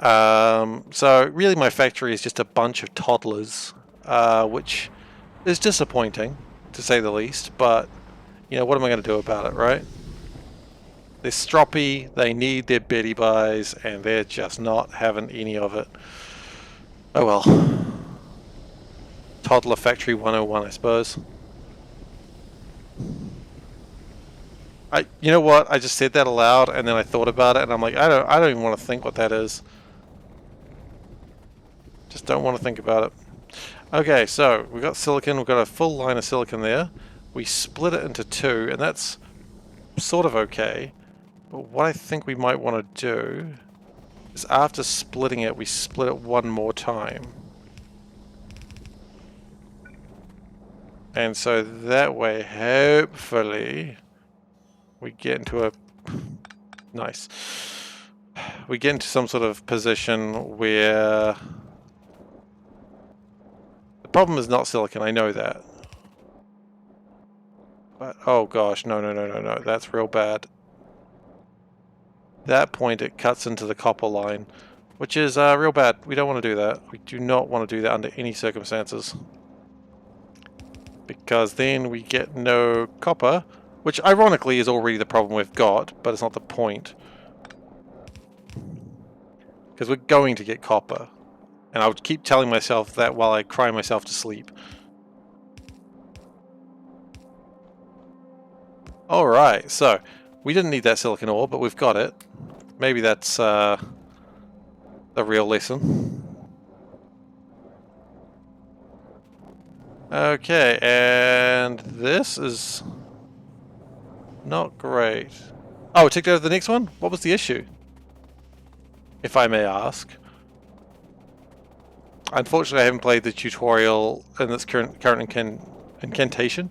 So really my factory is just a bunch of toddlers, which is disappointing, to say the least, but, you know, what am I going to do about it, right? They're stroppy, they need their Betty Buys, and they're just not having any of it. Oh well. Toddler Factory 101, I suppose. You know what? I just said that aloud, and then I thought about it, and I'm like, I don't even want to think what that is. Just don't want to think about it. Okay, so we've got silicon. We've got a full line of silicon there. We split it into two, and that's sort of okay. But what I think we might want to do is after splitting it, we split it one more time. And so that way, hopefully, we get into a... Nice. We get into some sort of position where... The problem is not silicon, I know that. But, oh gosh, no, that's real bad. That point, it cuts into the copper line, which is real bad. We don't want to do that. We do not want to do that under any circumstances. Because then we get no copper, which ironically is already the problem we've got, but it's not the point. Because we're going to get copper. And I would keep telling myself that while I cry myself to sleep. Alright, so we didn't need that silicon ore, but we've got it. Maybe that's the real lesson. Okay, and this is not great. Oh, it took over the next one? What was the issue? If I may ask. Unfortunately, I haven't played the tutorial in its current incarnation.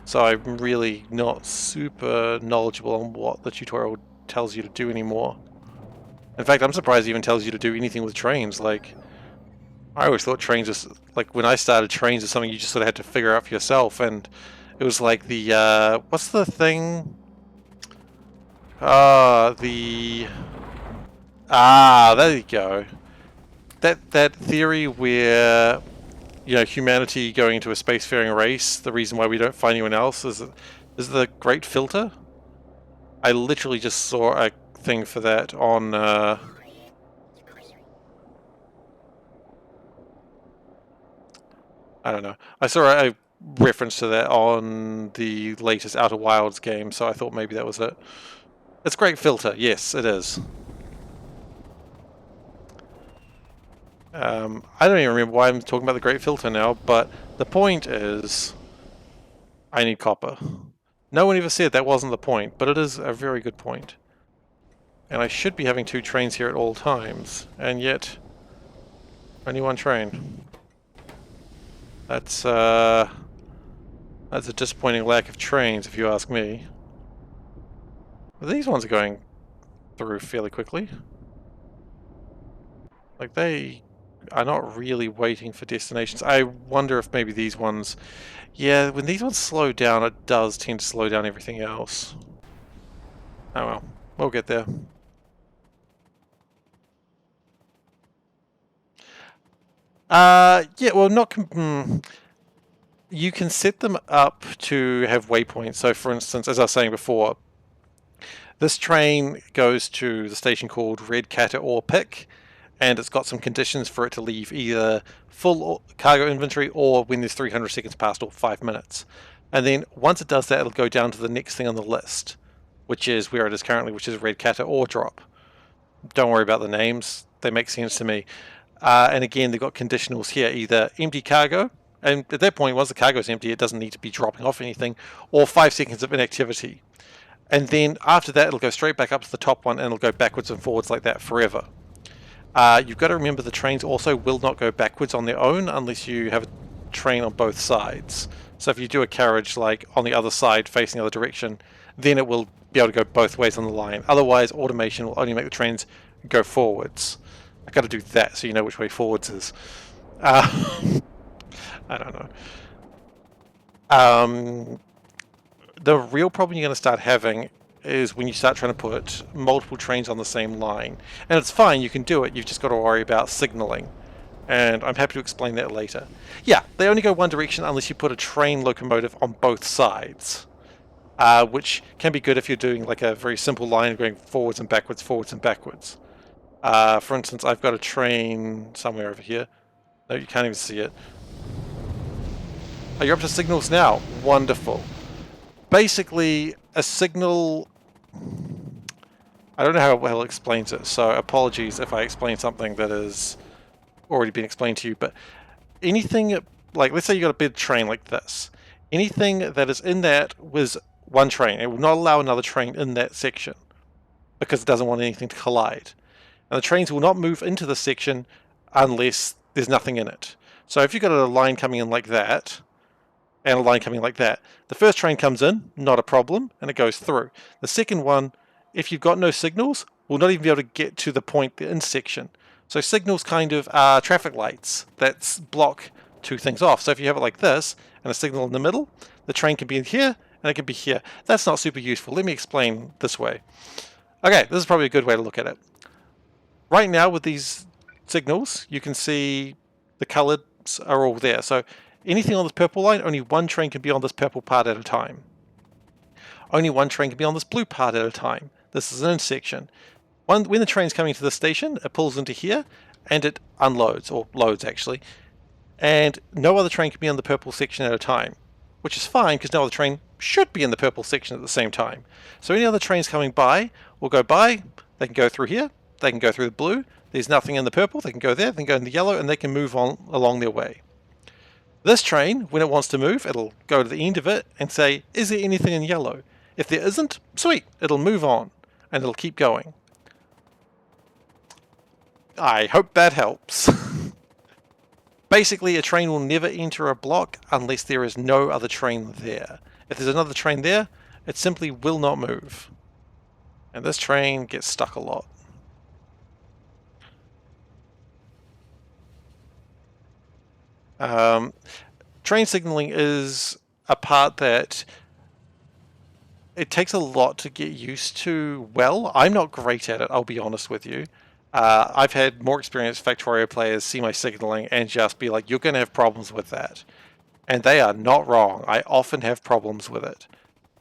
So I'm really not super knowledgeable on what the tutorial tells you to do anymore. In fact, I'm surprised it even tells you to do anything with trains. Like, I always thought trains was, like, when I started, trains is something you just sort of had to figure out for yourself, and it was like the, what's the thing? There you go. That theory where, you know, humanity going into a spacefaring race, the reason why we don't find anyone else is the Great Filter. I literally just saw a thing for that on I don't know. I saw a reference to that on the latest Outer Wilds game, so I thought maybe that was it. It's Great Filter, yes, it is. I don't even remember why I'm talking about the Great Filter now, but the point is, I need copper. No one ever said that wasn't the point, but it is a very good point. And I should be having two trains here at all times, and yet, only one train. That's a disappointing lack of trains, if you ask me. But these ones are going through fairly quickly. Like, they are not really waiting for destinations. I wonder if maybe these ones... Yeah, when these ones slow down, it does tend to slow down everything else. Oh well, we'll get there. Yeah, well, not... You can set them up to have waypoints. So, for instance, as I was saying before, this train goes to the station called SeiferKatt or Pick, and it's got some conditions for it to leave either full cargo inventory or when there's 300 seconds past or 5 minutes. And then once it does that, it'll go down to the next thing on the list, which is where it is currently, which is SeiferKatt or Drop. Don't worry about the names, they make sense to me. And again, they've got conditionals here, either empty cargo, and at that point, once the cargo is empty, it doesn't need to be dropping off anything, or 5 seconds of inactivity. And then after that, it'll go straight back up to the top one, and it'll go backwards and forwards like that forever. You've got to remember the trains also will not go backwards on their own unless you have a train on both sides. So if you do a carriage like on the other side facing the other direction, then it will be able to go both ways on the line. Otherwise, automation will only make the trains go forwards. I got to do that so you know which way forwards is. I don't know. The real problem you're going to start having is when you start trying to put multiple trains on the same line. And it's fine, you can do it, you've just got to worry about signaling. And I'm happy to explain that later. Yeah, they only go one direction unless you put a train locomotive on both sides. Which can be good if you're doing like a very simple line going forwards and backwards, forwards and backwards. For instance, I've got a train somewhere over here. No, you can't even see it. Oh, you're up to signals now. Wonderful. Basically, a signal... I don't know how well it explains it, so apologies if I explain something that has already been explained to you, but anything, like let's say you got a big train like this. Anything that is in that was one train. It will not allow another train in that section because it doesn't want anything to collide. And the trains will not move into the section unless there's nothing in it. So if you've got a line coming in like that, and a line coming like that, the first train comes in, not a problem, and it goes through. The second one, if you've got no signals, will not even be able to get to the point, the intersection. So signals kind of are traffic lights that block two things off. So if you have it like this, and a signal in the middle, the train can be in here, and it can be here. That's not super useful. Let me explain this way. Okay, this is probably a good way to look at it. Right now with these signals, you can see the colors are all there. So anything on this purple line, only one train can be on this purple part at a time. Only one train can be on this blue part at a time. This is an intersection. When the train's coming to the station, it pulls into here, and it unloads, or loads actually. And no other train can be on the purple section at a time, which is fine, because no other train should be in the purple section at the same time. So any other trains coming by will go by, they can go through here, they can go through the blue, there's nothing in the purple, they can go there, they can go in the yellow, and they can move on along their way. This train, when it wants to move, it'll go to the end of it and say, is there anything in yellow? If there isn't, sweet, it'll move on, and it'll keep going. I hope that helps. Basically, a train will never enter a block unless there is no other train there. If there's another train there, it simply will not move. And this train gets stuck a lot. Train signaling is a part that it takes a lot to get used to. Well, I'm not great at it, I'll be honest with you. I've had more experienced Factorio players see my signaling and just be like, you're going to have problems with that. And they are not wrong. I often have problems with it.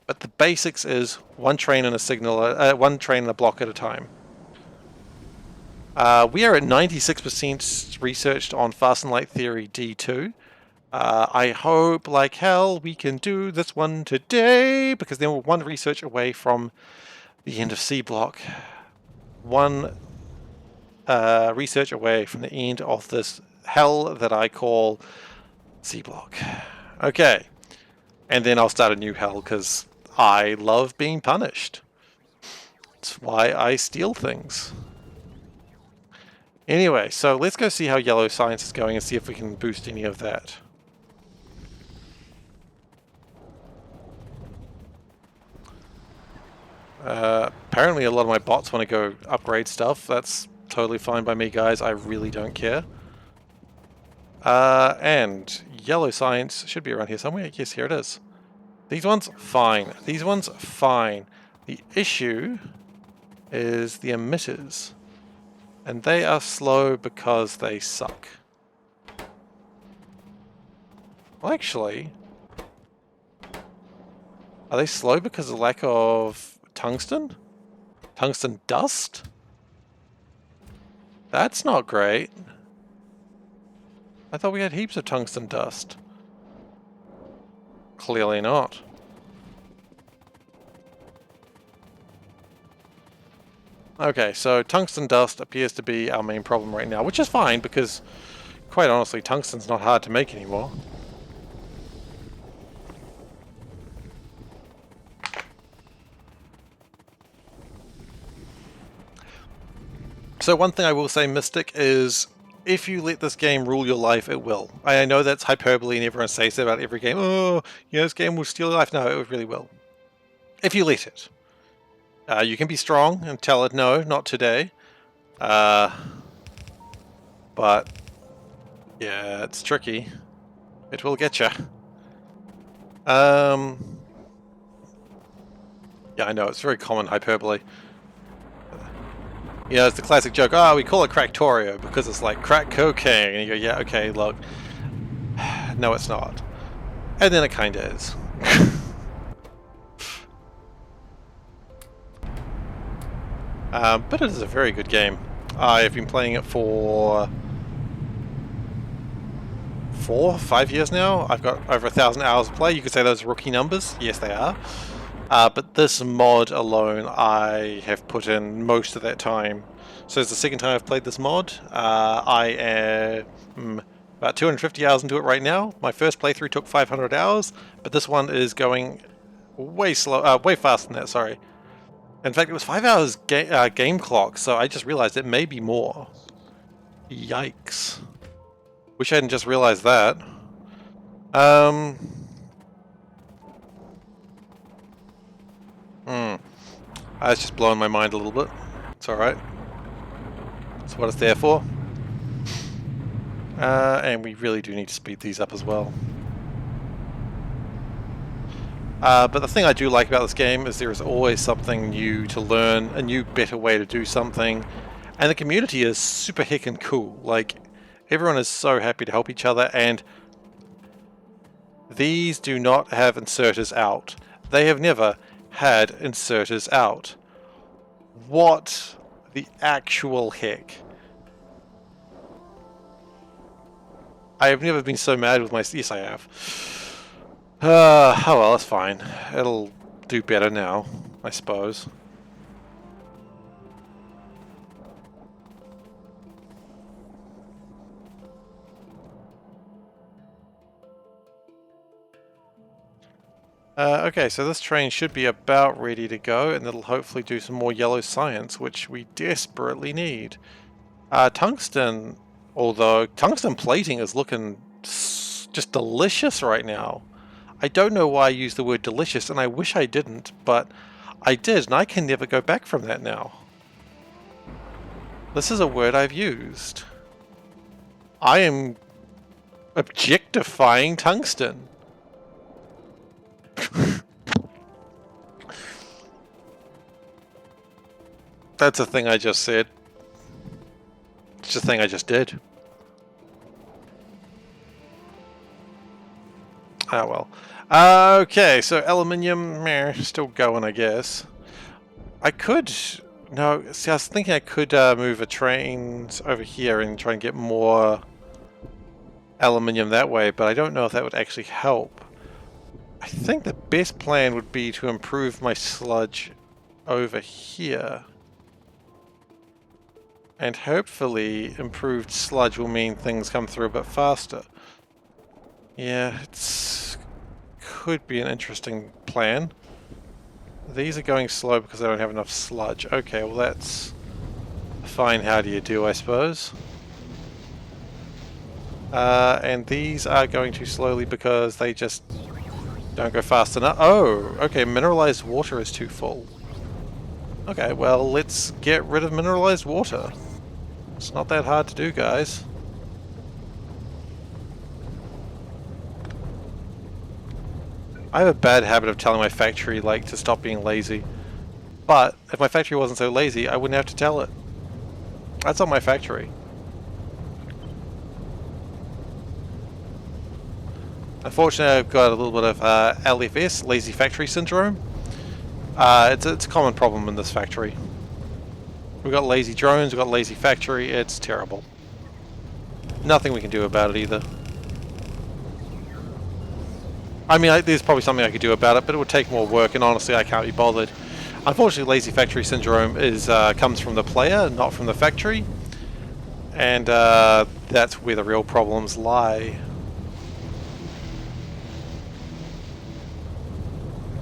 But the basics is one train and a signal, one train and a block at a time. We are at 96% researched on Fast and Light Theory D2. I hope like hell we can do this one today, because then we're one research away from the end of SeaBlock. One research away from the end of this hell that I call SeaBlock. Okay, and then I'll start a new hell because I love being punished. That's why I steal things. Anyway, so let's go see how yellow science is going and see if we can boost any of that. Apparently a lot of my bots want to go upgrade stuff. That's totally fine by me, guys. I really don't care. And yellow science should be around here somewhere. Yes, here it is. These ones, fine. These ones, fine. The issue is the emitters. And they are slow because they suck. Well, actually, are they slow because of lack of tungsten? Tungsten dust? That's not great. I thought we had heaps of tungsten dust. Clearly not. Okay, so tungsten dust appears to be our main problem right now, which is fine because, quite honestly, tungsten's not hard to make anymore. So one thing I will say, Mystic, is if you let this game rule your life, it will. I know that's hyperbole and everyone says that about every game. Oh, yeah, this game will steal your life. No, it really will. If you let it. You can be strong and tell it, no, not today. but yeah, it's tricky. It will get you. Yeah, I know, it's very common hyperbole. You know, it's the classic joke, oh, we call it Cracktorio because it's like crack cocaine. And you go, yeah, okay, look. No, it's not. And then it kinda is. But it is a very good game. I've been playing it for 5 years now. I've got over 1,000 hours of play. You could say those are rookie numbers. Yes, they are. But this mod alone, I have put in most of that time. So it's the second time I've played this mod. I am about 250 hours into it right now. My first playthrough took 500 hours, but this one is going way way faster than that. Sorry. In fact, it was 5 hours game clock, so I just realized it may be more. Yikes! Wish I hadn't just realized that. That's just blowing my mind a little bit. It's alright. That's what it's there for. And we really do need to speed these up as well. But the thing I do like about this game is there is always something new to learn, a new, better way to do something. And the community is super heckin' cool. Like, everyone is so happy to help each other, and these do not have inserters out. They have never had inserters out. What the actual heck? I have never been so mad with my... Yes, I have. Oh well, that's fine. It'll do better now, I suppose. Okay, so this train should be about ready to go, and it'll hopefully do some more yellow science, which we desperately need. Tungsten, although tungsten plating is looking just delicious right now. I don't know why I used the word delicious, and I wish I didn't, but I did, and I can never go back from that now. This is a word I've used. I am objectifying tungsten. That's a thing I just said. It's a thing I just did. Ah well. Okay, so aluminium, meh, still going, I guess. I could... No, see, I was thinking I could move a train over here and try and get more aluminium that way, but I don't know if that would actually help. I think the best plan would be to improve my sludge over here. And hopefully improved sludge will mean things come through a bit faster. Yeah, it's could be an interesting plan. These are going slow because I don't have enough sludge. Okay, well that's fine. How do you do, I suppose? And these are going too slowly because they just don't go fast enough. Oh, okay, mineralized water is too full. Okay, well, let's get rid of mineralized water. It's not that hard to do, guys. I have a bad habit of telling my factory, like, to stop being lazy. But if my factory wasn't so lazy, I wouldn't have to tell it. That's not my factory. Unfortunately, I've got a little bit of LFS, lazy factory syndrome. It's a common problem in this factory. We've got lazy drones, we've got lazy factory, it's terrible. Nothing we can do about it either. I mean, there's probably something I could do about it, but it would take more work, and honestly, I can't be bothered. Unfortunately, lazy factory syndrome comes from the player, not from the factory. And that's where the real problems lie.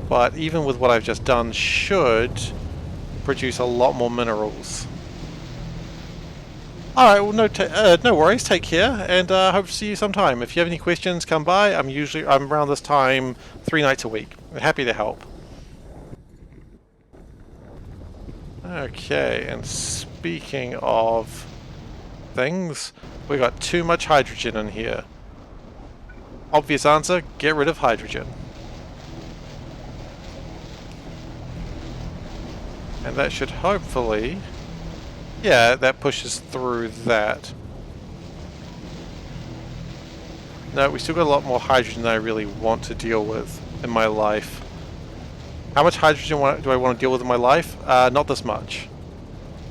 But even with what I've just done, should produce a lot more minerals. Alright, well no worries, take care, and hope to see you sometime. If you have any questions, come by. I'm around this time 3 nights a week. I'm happy to help. Okay, and speaking of things. We got too much hydrogen in here. Obvious answer, get rid of hydrogen. And that should hopefully... yeah, that pushes through that. No, we still got a lot more hydrogen than I really want to deal with in my life. How much hydrogen do I want to deal with in my life? Not this much,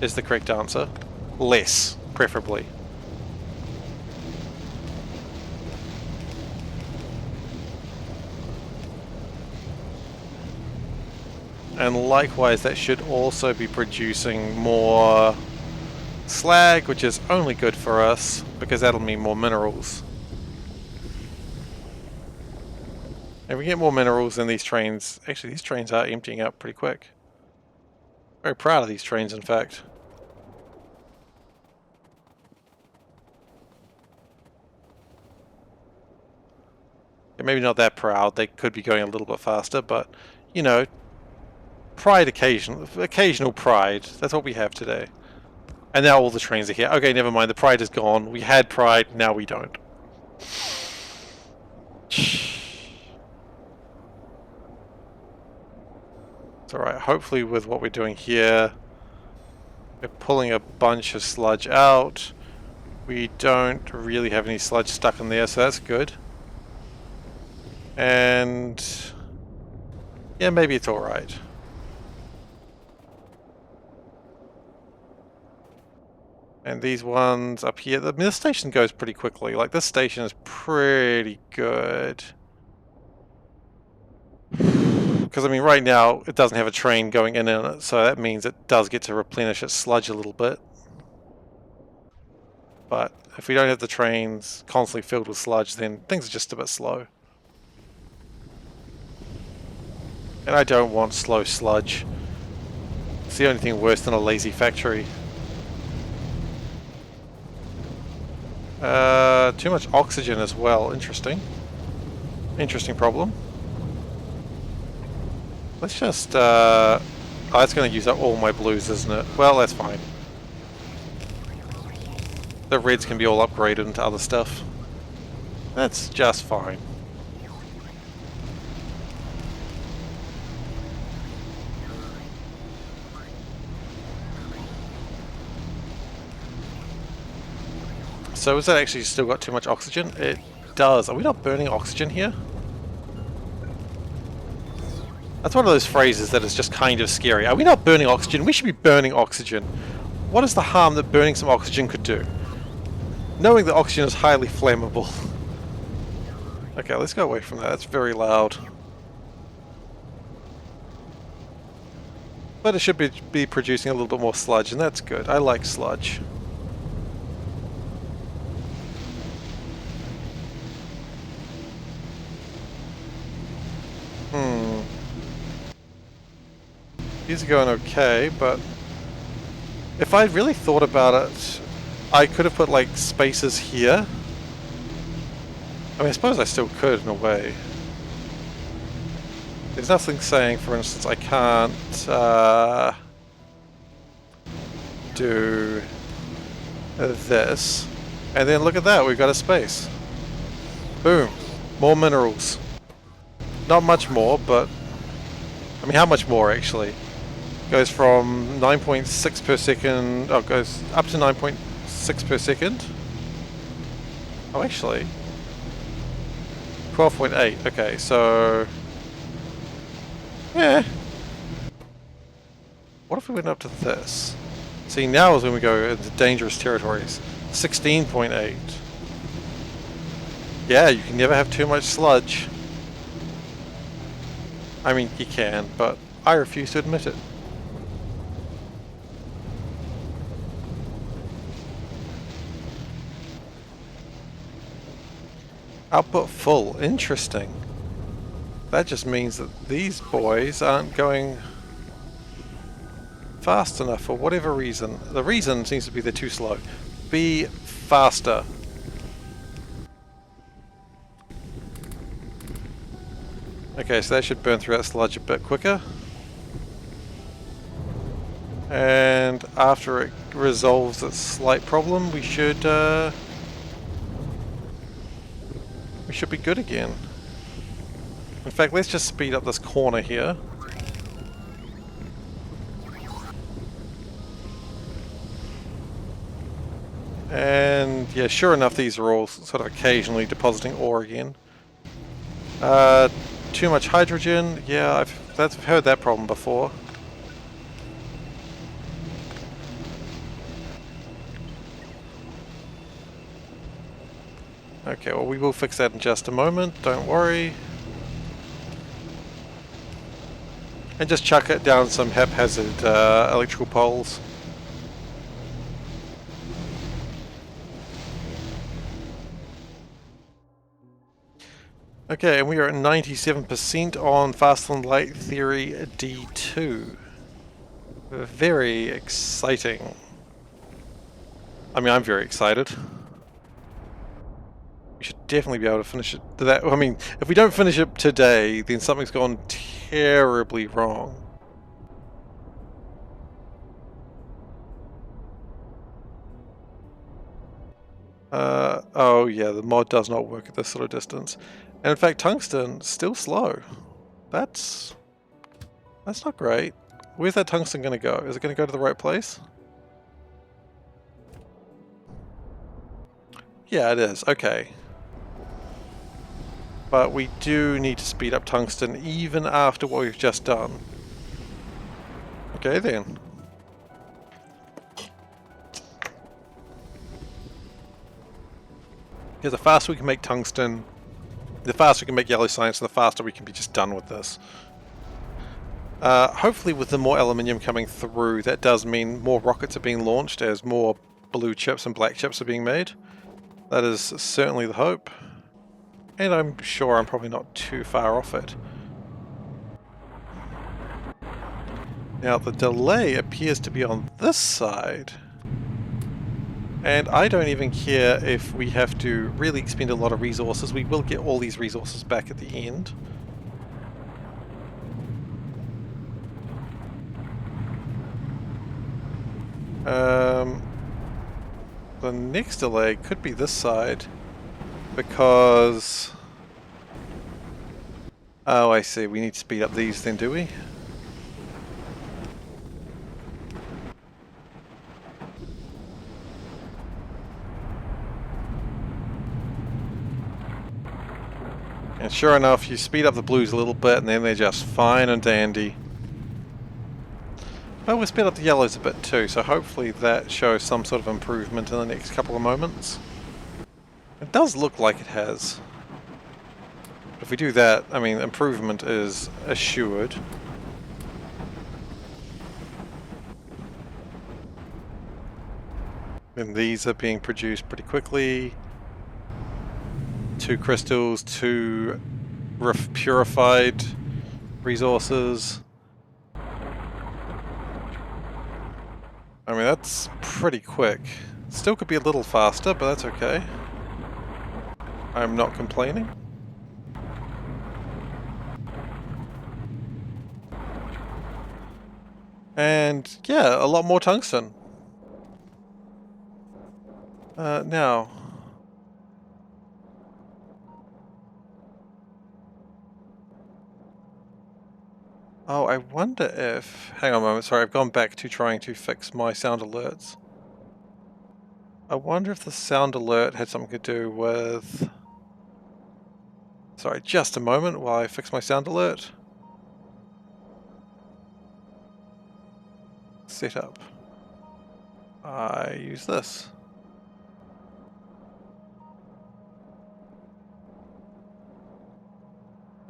is the correct answer. Less, preferably. And likewise, that should also be producing more slag, which is only good for us, because that'll mean more minerals. If we get more minerals, then these trains... actually, these trains are emptying out pretty quick. Very proud of these trains, in fact. Maybe not that proud, they could be going a little bit faster, but, you know, pride occasional pride. That's what we have today. And now all the trains are here. Okay, never mind, the pride is gone. We had pride, now we don't. It's alright, hopefully with what we're doing here, we're pulling a bunch of sludge out. We don't really have any sludge stuck in there, so that's good. And... yeah, maybe it's alright. And these ones up here, I mean, this station goes pretty quickly. Like, this station is pretty good. Because, I mean, right now, it doesn't have a train going in it, so that means it does get to replenish its sludge a little bit. But if we don't have the trains constantly filled with sludge, then things are just a bit slow. And I don't want slow sludge. It's the only thing worse than a lazy factory. Too much oxygen as well. Interesting. Interesting problem. Let's just, oh, that's going to use up all my blues, isn't it? Well, that's fine. The reds can be all upgraded into other stuff. That's just fine. So has that actually still got too much oxygen? It does. Are we not burning oxygen here? That's one of those phrases that is just kind of scary. Are we not burning oxygen? We should be burning oxygen. What is the harm that burning some oxygen could do? Knowing that oxygen is highly flammable. Okay, let's go away from that. That's very loud. But it should be producing a little bit more sludge, and that's good. I like sludge. These are going okay, but if I really thought about it, I could have put like spaces here. I mean, I suppose I still could in a way. There's nothing saying, for instance, I can't do this. And then look at that, we've got a space. Boom. More minerals. Not much more, but... I mean, how much more actually? Goes from 9.6 per second... oh, goes up to 9.6 per second. Oh, actually... 12.8. Okay, so... yeah. What if we went up to this? See, now is when we go into dangerous territories. 16.8. Yeah, you can never have too much sludge. I mean, you can, but I refuse to admit it. Output full. Interesting. That just means that these boys aren't going fast enough for whatever reason. The reason seems to be they're too slow. Be faster. Okay, so that should burn through that sludge a bit quicker. And after it resolves its slight problem, we should be good again. In fact, let's just speed up this corner here. And yeah, sure enough, these are all sort of occasionally depositing ore again. Too much hydrogen. Yeah, I've heard that problem before. Okay, well we will fix that in just a moment, don't worry. And just chuck it down some haphazard electrical poles. Okay, and we are at 97% on Faster Than Light Theory D2. Very exciting. I mean, I'm very excited. We should definitely be able to finish it. I mean, if we don't finish it today, then something's gone terribly wrong. Oh yeah, the mod does not work at this sort of distance. And in fact, tungsten still slow. That's not great. Where's that tungsten going to go? Is it going to go to the right place? Yeah, it is. Okay. But we do need to speed up tungsten even after what we've just done. Okay then. Because the faster we can make tungsten, the faster we can make yellow science, the faster we can be just done with this. Hopefully with the more aluminium coming through, that does mean more rockets are being launched as more blue chips and black chips are being made. That is certainly the hope. And I'm sure I'm probably not too far off it. Now the delay appears to be on this side. And I don't even care if we have to really expend a lot of resources. We will get all these resources back at the end. The next delay could be this side, because... Oh, I see. We need to speed up these then, do we? And sure enough, you speed up the blues a little bit and then they're just fine and dandy. But we'll speed up the yellows a bit too, so hopefully that shows some sort of improvement in the next couple of moments. It does look like it has. If we do that, I mean, improvement is assured. And these are being produced pretty quickly. 2 crystals, 2 purified resources. I mean, that's pretty quick. Still could be a little faster, but that's okay. I'm not complaining. And yeah, a lot more tungsten. Now... Oh, I wonder if... Hang on a moment, sorry, I've gone back to trying to fix my sound alerts. I wonder if the sound alert had something to do with... Sorry, just a moment while I fix my sound alert. Setup. I use this.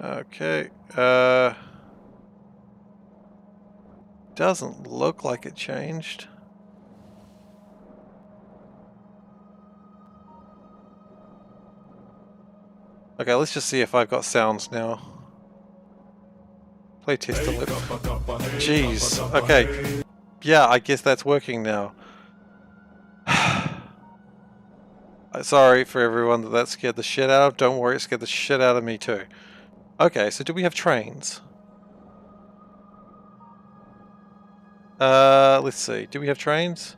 Okay, doesn't look like it changed. Okay, let's just see if I've got sounds now. Play test alert. Jeez, okay. Yeah, I guess that's working now. Sorry for everyone that scared the shit out of. Don't worry, it scared the shit out of me too. Okay, so do we have trains? Let's see. Do we have trains?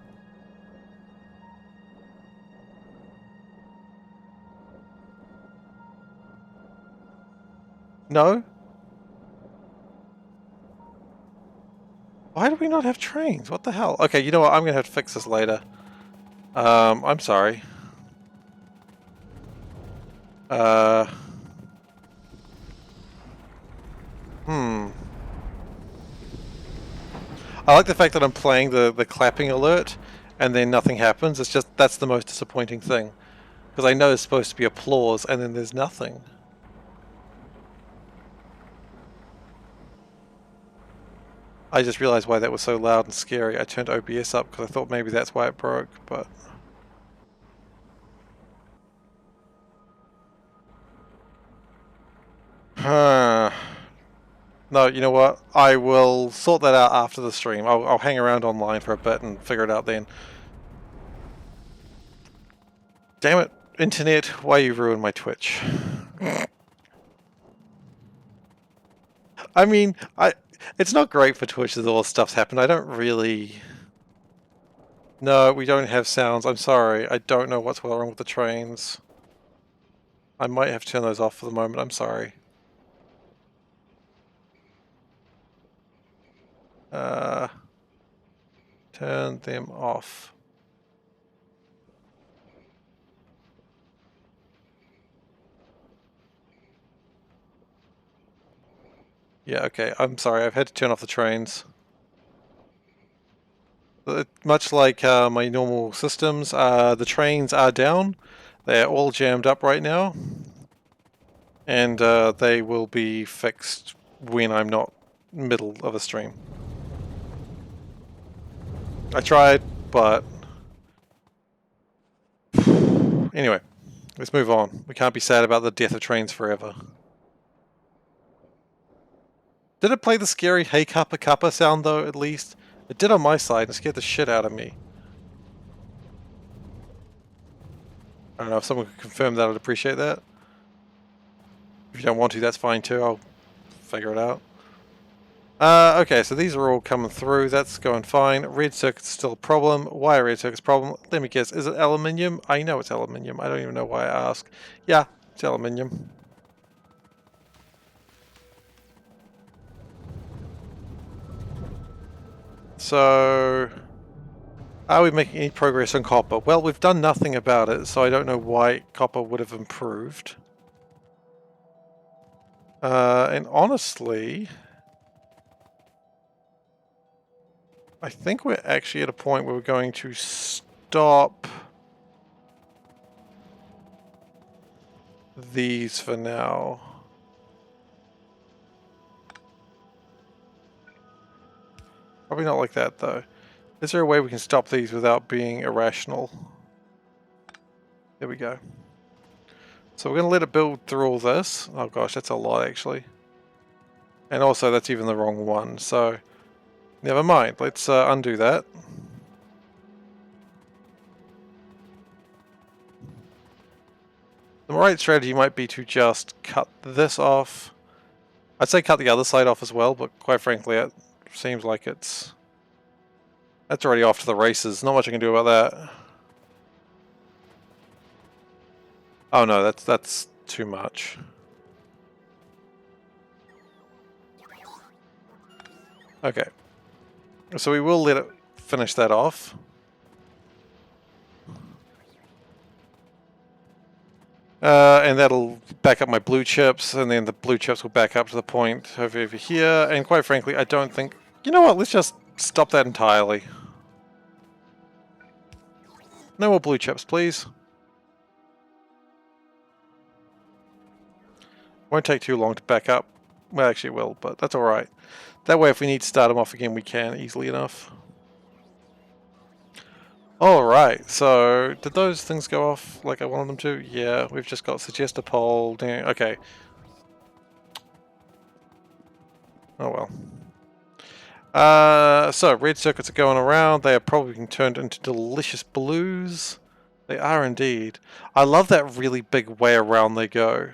No? Why do we not have trains? What the hell? Okay, you know what? I'm gonna have to fix this later. I'm sorry. Hmm. I like the fact that I'm playing the clapping alert and then nothing happens. It's just, that's the most disappointing thing. Because I know there's supposed to be applause and then there's nothing. I just realized why that was so loud and scary. I turned OBS up because I thought maybe that's why it broke, but... No, you know what? I will sort that out after the stream. I'll hang around online for a bit and figure it out then. Damn it, internet, why you ruined my Twitch? I mean, it's not great for Twitch that all this stuff's happened. I don't really... No, we don't have sounds. I'm sorry. I don't know what's wrong with the trains. I might have to turn those off for the moment. I'm sorry. Turn them off. Yeah, okay. I'm sorry. I've had to turn off the trains. Much like my normal systems, the trains are down. They're all jammed up right now. And they will be fixed when I'm not middle of a stream. I tried, but... Anyway, let's move on. We can't be sad about the death of trains forever. Did it play the scary hey kappa kappa sound though, at least? It did on my side and scared the shit out of me. I don't know if someone could confirm that, I'd appreciate that. If you don't want to, that's fine too, I'll figure it out. Okay, so these are all coming through, that's going fine. Red circuit's still a problem. Why a red circuit's a problem? Let me guess, is it aluminium? I know it's aluminium, I don't even know why I ask. Yeah, it's aluminium. So... Are we making any progress on copper? Well, we've done nothing about it, so I don't know why copper would have improved. And honestly... I think we're actually at a point where we're going to stop these for now. Probably not like that though. Is there a way we can stop these without being irrational? There we go. So we're going to let it build through all this. Oh gosh, that's a lot actually. And also that's even the wrong one, so never mind. Let's undo that. The right strategy might be to just cut this off. I'd say cut the other side off as well, but quite frankly it seems like that's already off to the races. Not much I can do about that. Oh no, that's too much. Okay. So we will let it finish that off. And that'll back up my blue chips, and then the blue chips will back up to the point over here. And quite frankly, I don't think... You know what, let's just stop that entirely. No more blue chips, please. Won't take too long to back up. Well, actually it will, but that's alright. That way if we need to start them off again, we can easily enough. Alright, so did those things go off like I wanted them to? Yeah, we've just got suggest a poll. Okay. Oh well. So red circuits are going around. They are probably being turned into delicious blues. They are indeed. I love that really big way around they go.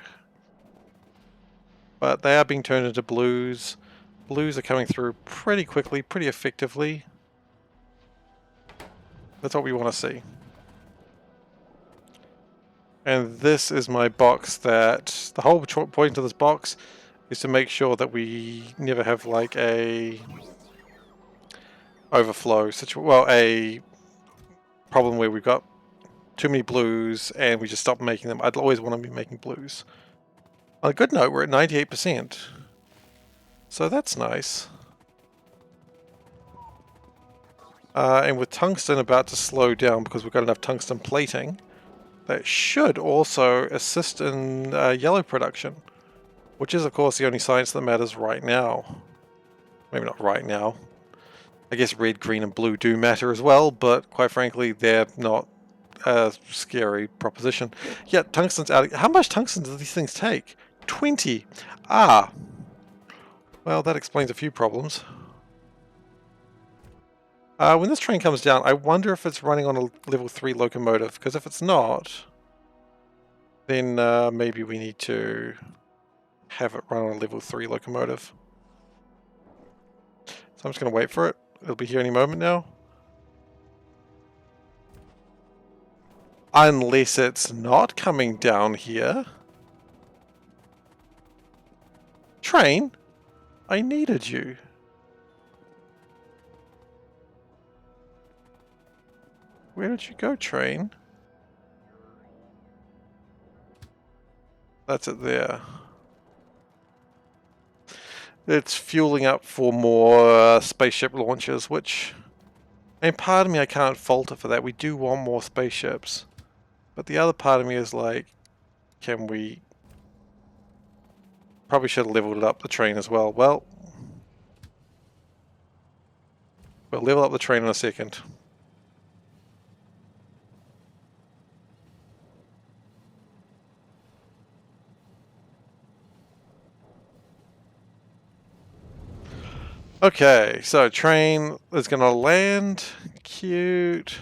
But they are being turned into blues. Blues are coming through pretty quickly, pretty effectively. That's what we want to see. And this is my box that... The whole point of this box is to make sure that we never have like a overflow situation. Well, a problem where we've got too many blues and we just stop making them. I'd always want to be making blues. On a good note, we're at 98%. So that's nice. And with tungsten about to slow down because we've got enough tungsten plating, that should also assist in yellow production, which is of course the only science that matters right now. Maybe not right now. I guess red, green and blue do matter as well, but quite frankly they're not a scary proposition. Yeah, tungsten's out. How much tungsten do these things take? 20! Ah! Well, that explains a few problems. When this train comes down, I wonder if it's running on a level 3 locomotive, because if it's not, then maybe we need to have it run on a level 3 locomotive. So I'm just going to wait for it. It'll be here any moment now. Unless it's not coming down here. Train, I needed you. Where did you go, train? That's it there. It's fueling up for more spaceship launches, which... And part of me, I can't fault it for that. We do want more spaceships. But the other part of me is like, can we... Probably should have leveled up the train as well. Well, we'll level up the train in a second. Okay, so train is going to land. Cute.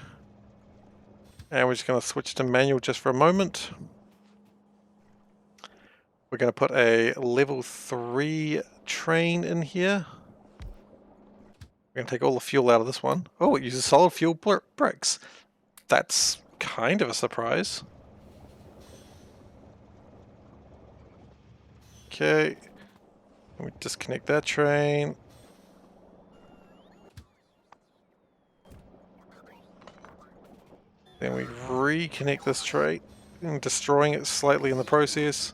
And we're just going to switch to manual just for a moment. We're going to put a level 3 train in here. We're going to take all the fuel out of this one. Oh, it uses solid fuel bricks. That's kind of a surprise. Okay. Let me disconnect that train. Then we reconnect this train, and destroying it slightly in the process.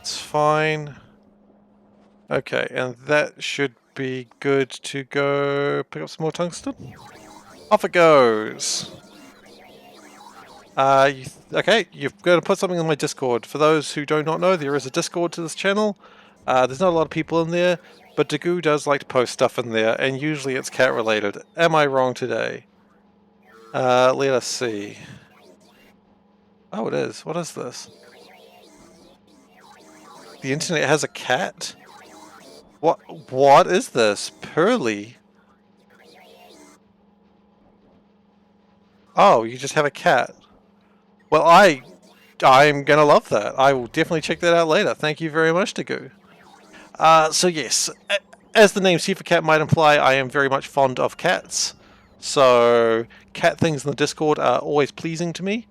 It's fine. Okay, and that should be good to go pick up some more tungsten. Off it goes. Okay, you've got to put something in my Discord. For those who do not know, there is a Discord to this channel. There's not a lot of people in there, but Dagu does like to post stuff in there, and usually it's cat related. Am I wrong today? Let us see. Oh, it is. What is this? The internet has a cat? What is this? Pearly? Oh, you just have a cat. Well, I'm gonna love that. I will definitely check that out later. Thank you very much, Dagu. So yes, as the name SeiferKatt might imply, I am very much fond of cats. So, cat things in the Discord are always pleasing to me.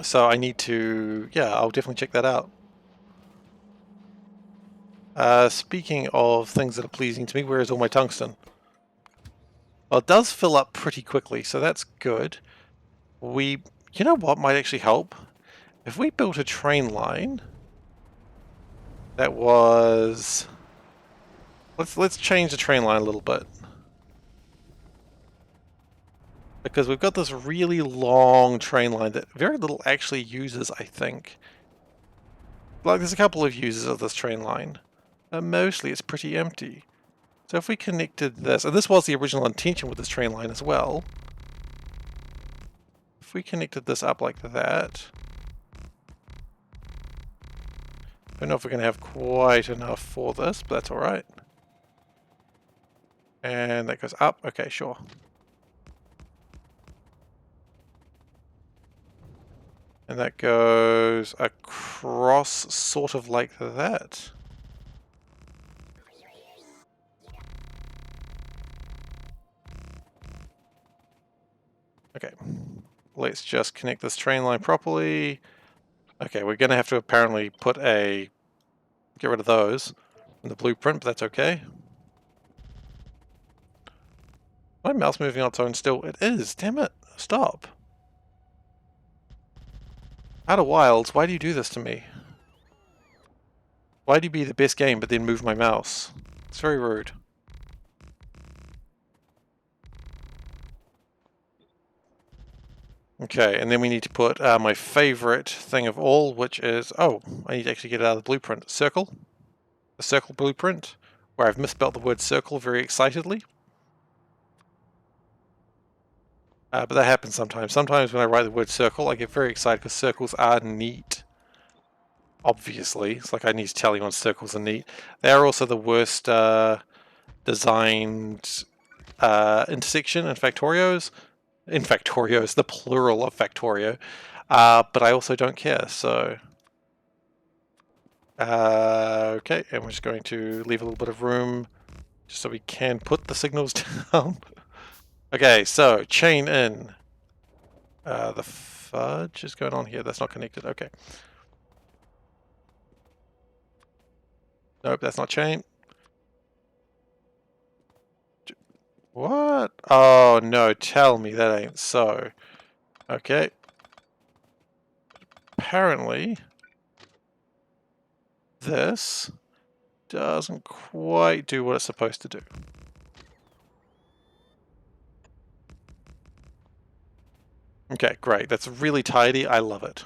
So I need to... Yeah, I'll definitely check that out. Speaking of things that are pleasing to me, where is all my tungsten? Well, it does fill up pretty quickly, so that's good. You know what might actually help? If we built a train line that was... Let's change the train line a little bit. Because we've got this really long train line that very little actually uses, I think. Like, there's a couple of users of this train line. But mostly it's pretty empty. So if we connected this, and this was the original intention with this train line as well. If we connected this up like that. I don't know if we're going to have quite enough for this, but that's alright. And that goes up. Okay, sure. And that goes across sort of like that. Okay, let's just connect this train line properly. Okay, we're going to have to apparently get rid of those in the blueprint, but that's okay. My mouse moving on its own still? It is, damn it, stop. Outer Wilds, why do you do this to me? Why do you be the best game but then move my mouse? It's very rude. Okay, and then we need to put my favorite thing of all, which is, oh, I need to actually get it out of the blueprint. Circle. The circle blueprint, where I've misspelled the word circle very excitedly. But that happens sometimes. Sometimes when I write the word circle, I get very excited because circles are neat. Obviously. It's like I need to tell you when circles are neat. They are also the worst designed intersection in Factorios. In Factorios, the plural of Factorio. But I also don't care, so... okay, and we're just going to leave a little bit of room just so we can put the signals down. Okay, so chain in. The fudge is going on here. That's not connected. Okay. Nope, that's not chain. What? Oh no, tell me that ain't so. Okay. Apparently, this doesn't quite do what it's supposed to do. Okay, great. That's really tidy. I love it.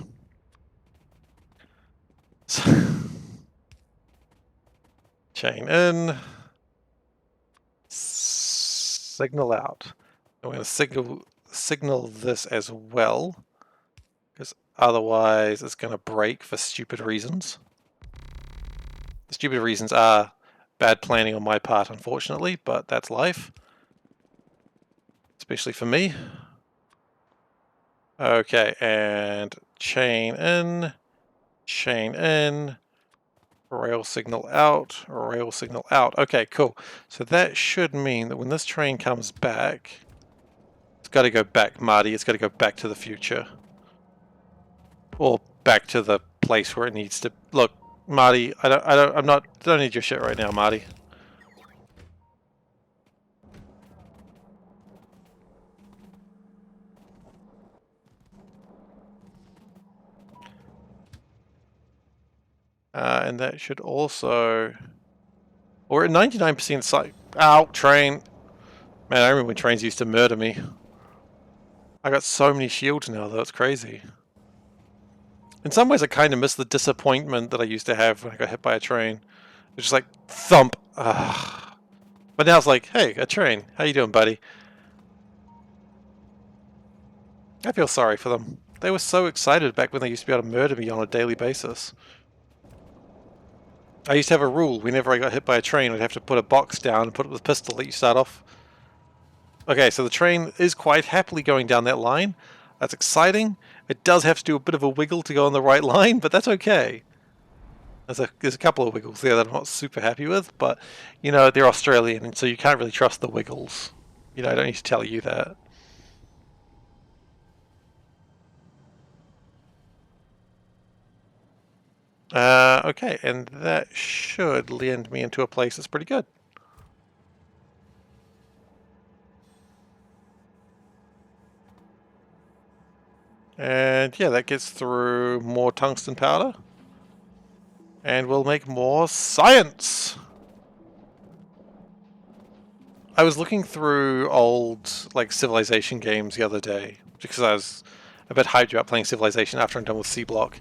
Chain in. Signal out. I'm going to signal this as well, because otherwise it's going to break for stupid reasons. The stupid reasons are bad planning on my part, unfortunately, but that's life. Especially for me. Okay, and chain in, rail signal out, rail signal out. Okay, cool. So that should mean that when this train comes back, it's got to go back, Marty. It's got to go back to the future. Or back to the place where it needs to. Look, Marty, I don't need your shit right now, Marty. And that should also... We're at 99% site. Ow, train. Man, I remember when trains used to murder me. I got so many shields now, though. It's crazy. In some ways, I kind of miss the disappointment that I used to have when I got hit by a train. It's just like, thump. Ugh. But now it's like, hey, a train. How you doing, buddy? I feel sorry for them. They were so excited back when they used to be able to murder me on a daily basis. I used to have a rule. Whenever I got hit by a train, I'd have to put a box down and put it with a pistol that you start off. Okay, so the train is quite happily going down that line. That's exciting. It does have to do a bit of a wiggle to go on the right line, but that's okay. There's a couple of wiggles there that I'm not super happy with, but, you know, they're Australian, and so you can't really trust the wiggles. You know, I don't need to tell you that. Okay, and that should land me into a place that's pretty good. And yeah, that gets through more tungsten powder. And we'll make more science! I was looking through old, like, Civilization games the other day, because I was a bit hyped about playing Civilization after I'm done with SeaBlock.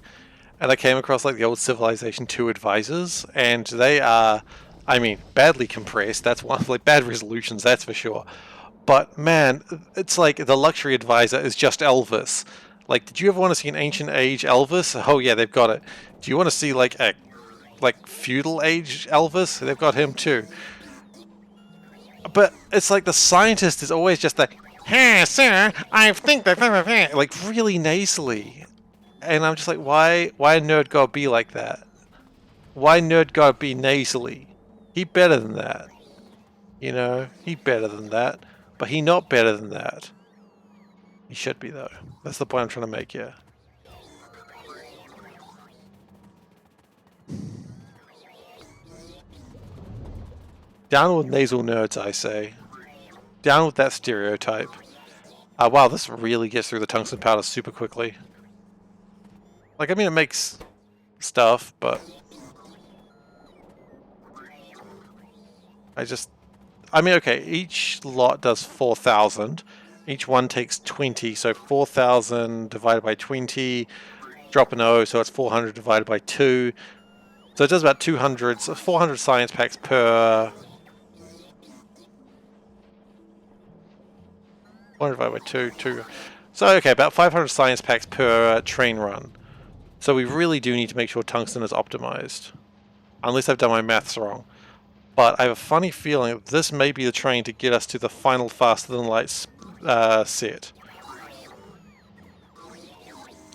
And I came across, like, the old Civilization 2 advisors, and they are, I mean, badly compressed. That's one, like, bad resolutions, that's for sure. But, man, it's like the luxury advisor is just Elvis. Like, did you ever want to see an ancient age Elvis? Oh yeah, they've got it. Do you want to see, like, a feudal age Elvis? They've got him too. But it's like the scientist is always just like, "Hey, sir, I think that," like really nasally, and I'm just like, why nerd gotta be like that? Why nerd gotta be nasally? He better than that, you know. He better than that, but he not better than that. He should be, though. That's the point I'm trying to make here. Down with nasal nerds, I say. Down with that stereotype. Wow, this really gets through the tungsten powder super quickly. Like, I mean, it makes stuff, but... I mean, okay, each lot does 4,000. Each one takes 20, so 4,000 divided by 20, drop an O, so it's 400 divided by 2. So it does about 200, so 400 science packs per... 400 divided by 2. So, okay, about 500 science packs per train run. So we really do need to make sure tungsten is optimized. Unless I've done my maths wrong. But I have a funny feeling that this may be the train to get us to the final faster than light set.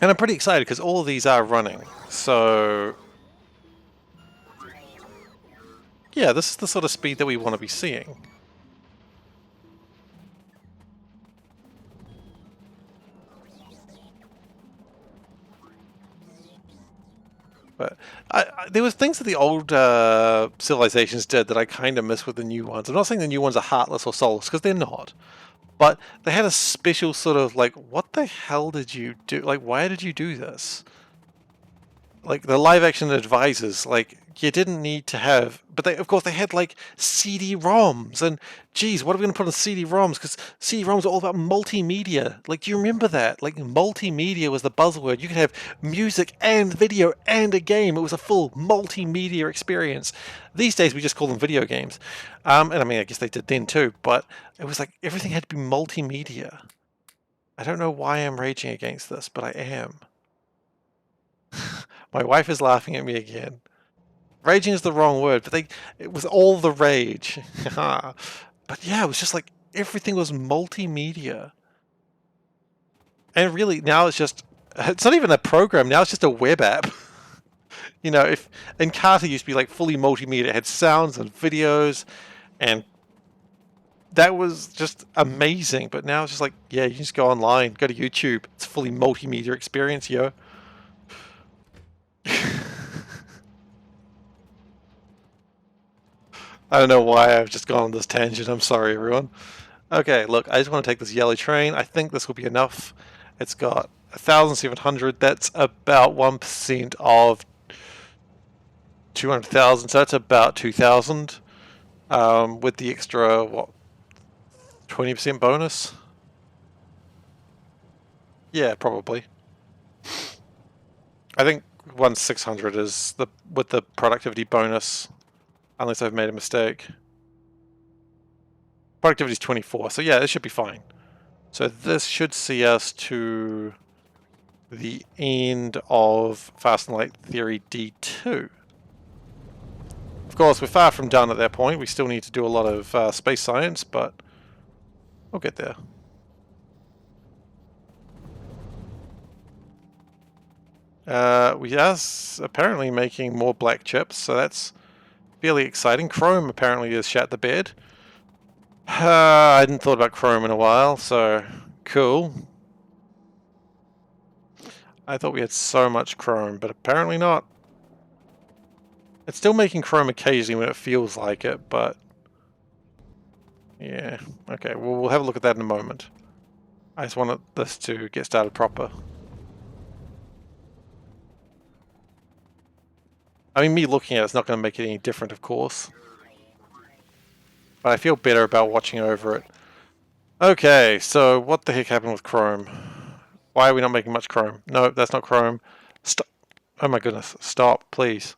And I'm pretty excited because all of these are running. So... yeah, this is the sort of speed that we want to be seeing. But there was things that the old civilizations did that I kind of miss with the new ones. I'm not saying the new ones are heartless or soulless, because they're not. But they had a special sort of like, what the hell did you do? Like, why did you do this? Like, the live-action advisors, like, you didn't need to have... but they, of course, they had, like, CD-ROMs, and, geez, what are we going to put on CD-ROMs? Because CD-ROMs are all about multimedia. Like, do you remember that? Like, multimedia was the buzzword. You could have music and video and a game. It was a full multimedia experience. These days, we just call them video games. And, I mean, I guess they did then, too, but it was like, everything had to be multimedia. I don't know why I'm raging against this, but I am. My wife is laughing at me again. Raging is the wrong word, but it was all the rage. But yeah, it was just like everything was multimedia. And really, now it's not even a program, now it's just a web app. You know, if Encarta used to be like fully multimedia, it had sounds and videos, and that was just amazing. But now it's just like, yeah, you just go online, go to YouTube, it's a fully multimedia experience, yo. I don't know why I've just gone on this tangent. I'm sorry, everyone. Okay, look, I just want to take this yellow train. I think this will be enough. It's got 1,700. That's about 1% of 200,000. So that's about 2,000. With the extra, what, 20% bonus? Yeah, probably. I think 1,600 is with the productivity bonus. Unless I've made a mistake. Productivity is 24, so yeah, this should be fine. So this should see us to the end of Fast and Light Theory D2. Of course, we're far from done at that point. We still need to do a lot of space science, but we'll get there. We are apparently making more black chips, so that's fairly exciting. Chrome apparently has shat the bed. I hadn't thought about Chrome in a while, so cool. I thought we had so much Chrome, but apparently not. It's still making Chrome occasionally when it feels like it, but... yeah, okay, well, we'll have a look at that in a moment. I just wanted this to get started proper. I mean, me looking at it's not going to make it any different, of course. But I feel better about watching over it. Okay, so what the heck happened with Chrome? Why are we not making much Chrome? No, that's not Chrome. Stop. Oh my goodness. Stop, please.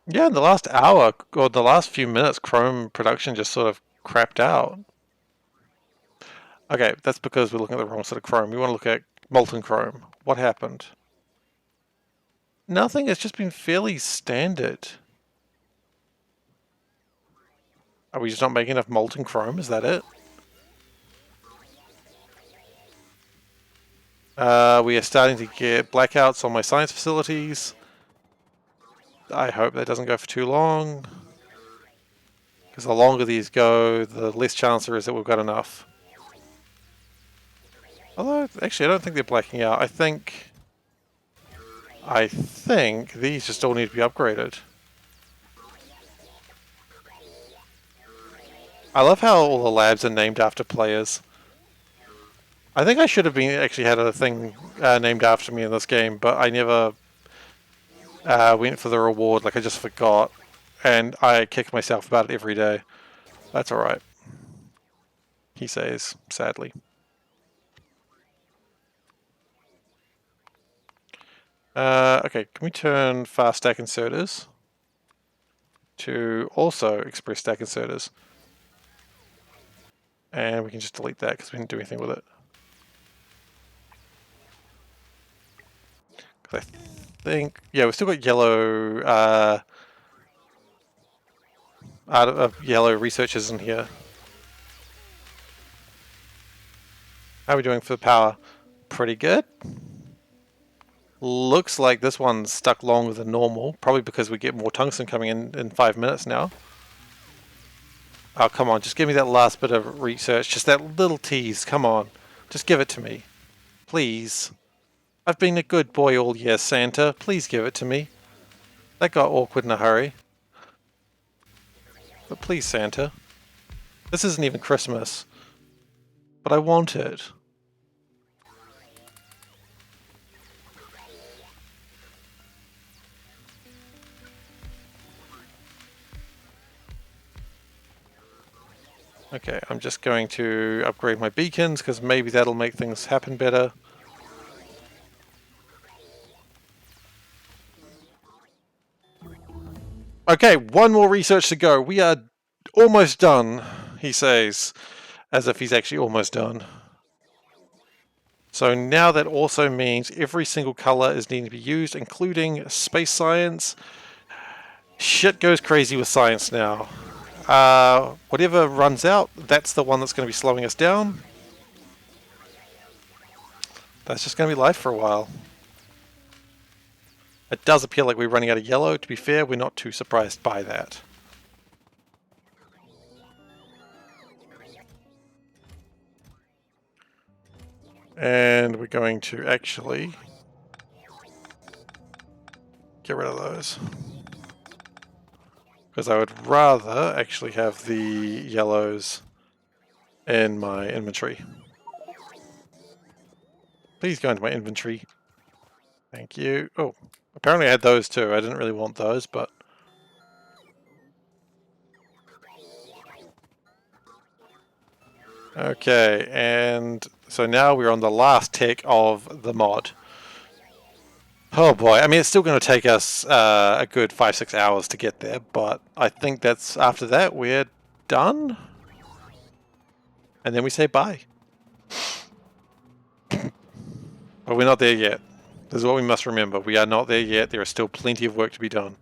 Yeah, in the last hour, or the last few minutes, Chrome production just sort of crapped out. Okay, that's because we're looking at the wrong sort of Chrome. We want to look at molten Chrome. What happened? Nothing, it's just been fairly standard. Are we just not making enough molten Chrome? Is that it? We are starting to get blackouts on my science facilities. I hope that doesn't go for too long. Because the longer these go, the less chance there is that we've got enough. Although, actually, I don't think they're blacking out. I think these just all need to be upgraded. I love how all the labs are named after players. I think I should have been actually had a thing named after me in this game, but I never went for the reward. Like I just forgot, and I kick myself about it every day. That's all right. He says, sadly. Okay, can we turn fast stack inserters to also express stack inserters? And we can just delete that because we didn't do anything with it. Because I think, yeah, we've still got yellow, yellow researchers in here. How are we doing for the power? Pretty good. Looks like this one's stuck longer than normal, probably because we get more tungsten coming in 5 minutes now. Oh, come on, just give me that last bit of research, just that little tease, come on. Just give it to me. Please. I've been a good boy all year, Santa. Please give it to me. That got awkward in a hurry. But please, Santa. This isn't even Christmas. But I want it. Okay, I'm just going to upgrade my beacons because maybe that'll make things happen better. Okay, one more research to go. We are almost done, he says, as if he's actually almost done. So now that also means every single color is needing to be used, including space science. Shit goes crazy with science now. Whatever runs out, that's the one that's going to be slowing us down. That's just going to be life for a while. It does appear like we're running out of yellow. To be fair, we're not too surprised by that. And we're going to actually get rid of those. Because I would rather actually have the yellows in my inventory. Please go into my inventory. Thank you. Oh, apparently I had those too. I didn't really want those, but... Okay, and so now we're on the last tick of the mod. Oh boy, I mean it's still going to take us a good 5-6 hours to get there, but I think that's after that we're done. And then we say bye. But we're not there yet. This is what we must remember. We are not there yet. There is still plenty of work to be done.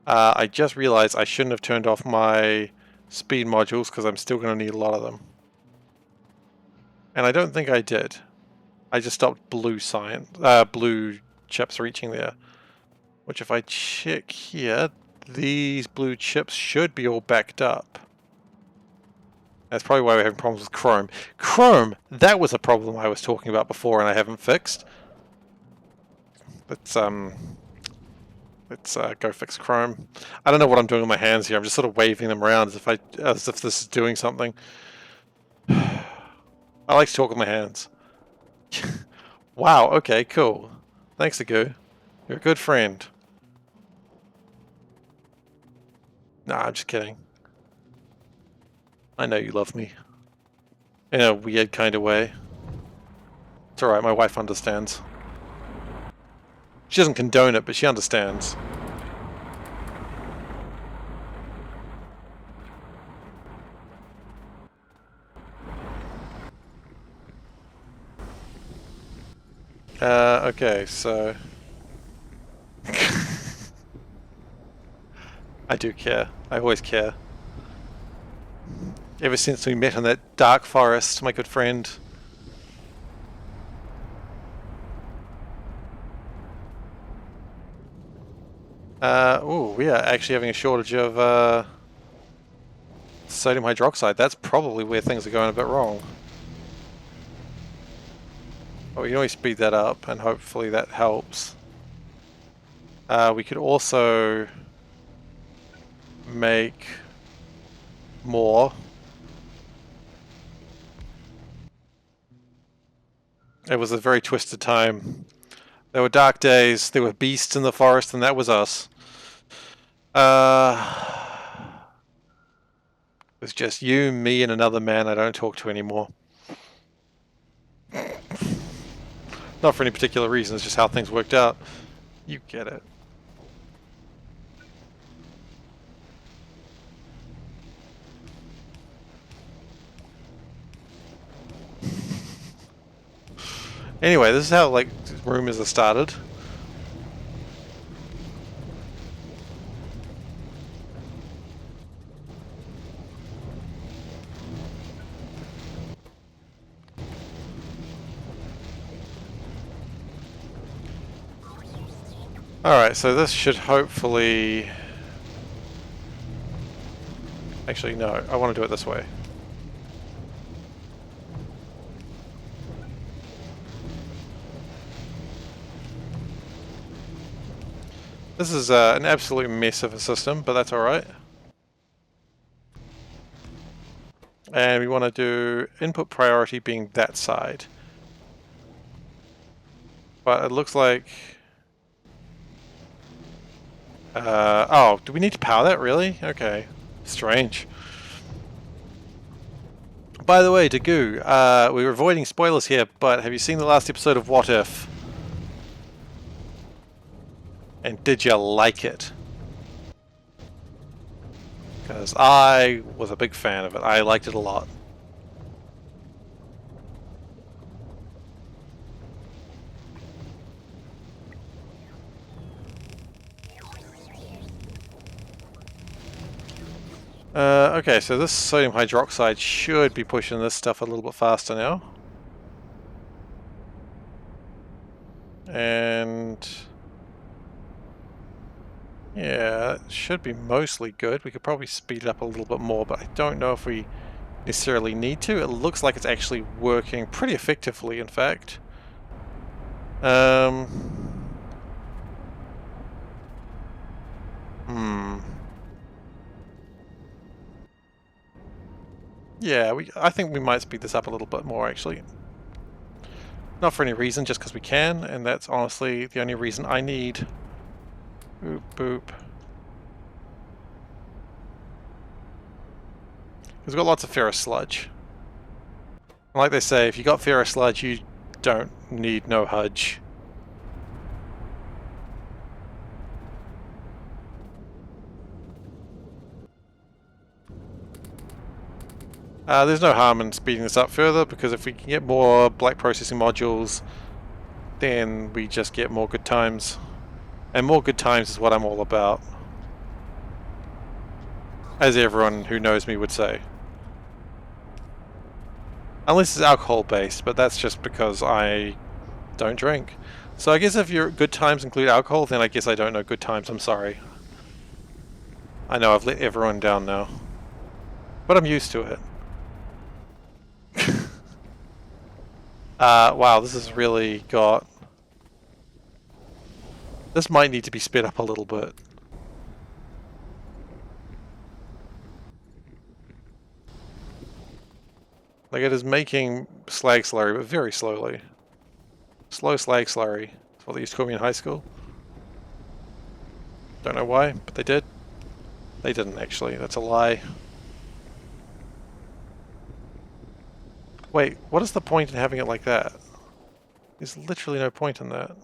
I just realized I shouldn't have turned off my speed modules because I'm still going to need a lot of them. And I don't think I did. I just stopped blue chips reaching there. Which if I check here, these blue chips should be all backed up. That's probably why we're having problems with Chrome. Chrome! That was a problem I was talking about before and I haven't fixed. Let's go fix Chrome. I don't know what I'm doing with my hands here. I'm just sort of waving them around as if this is doing something. I like to talk with my hands. Wow, okay, cool. Thanks, Agu. You're a good friend. Nah, I'm just kidding. I know you love me. In a weird kind of way. It's alright, my wife understands. She doesn't condone it, but she understands. Okay, so... I do care. I always care. Ever since we met in that dark forest, my good friend. Oh, we are actually having a shortage of sodium hydroxide. That's probably where things are going a bit wrong. Oh, we can always speed that up, and hopefully that helps. We could also make more. It was a very twisted time. There were dark days, there were beasts in the forest, and that was us. It was just you, me, and another man I don't talk to anymore. Not for any particular reason, it's just how things worked out. You get it. Anyway, this is how, like, rumors are started. Alright, so this should hopefully... Actually, no, I want to do it this way. This is an absolute mess of a system, but that's alright. And we want to do input priority being that side. But it looks like... oh, do we need to power that, really? Okay. Strange. By the way, Dagoo, we were avoiding spoilers here, but have you seen the last episode of What If? And did you like it? Because I was a big fan of it. I liked it a lot. Okay, so this sodium hydroxide should be pushing this stuff a little bit faster now. And... yeah, it should be mostly good. We could probably speed it up a little bit more, but I don't know if we necessarily need to. It looks like it's actually working pretty effectively, in fact. Yeah, I think we might speed this up a little bit more, actually. Not for any reason, just because we can, and that's honestly the only reason I need. Boop, boop. We've got lots of ferrous sludge. And like they say, if you got ferrous sludge, you don't need no hudge. There's no harm in speeding this up further, because if we can get more black processing modules, then we just get more good times. And more good times is what I'm all about. As everyone who knows me would say. Unless it's alcohol based, but that's just because I don't drink. So I guess if your good times include alcohol, then I guess I don't know good times, I'm sorry. I know I've let everyone down now. But I'm used to it. Wow, this has really got... This might need to be sped up a little bit. Like, it is making slag slurry, but very slowly. Slow slag slurry. That's what they used to call me in high school. Don't know why, but they did. They didn't actually, that's a lie. Wait, what is the point in having it like that? There's literally no point in that.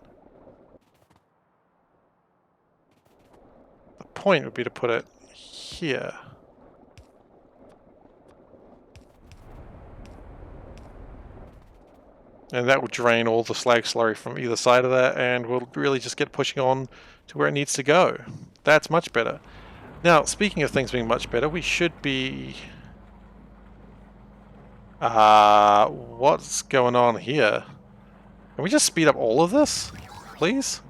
The point would be to put it here. And that would drain all the slag slurry from either side of that, and we'll really just get pushing on to where it needs to go. That's much better. Now, speaking of things being much better, we should be... what's going on here? Can we just speed up all of this, please?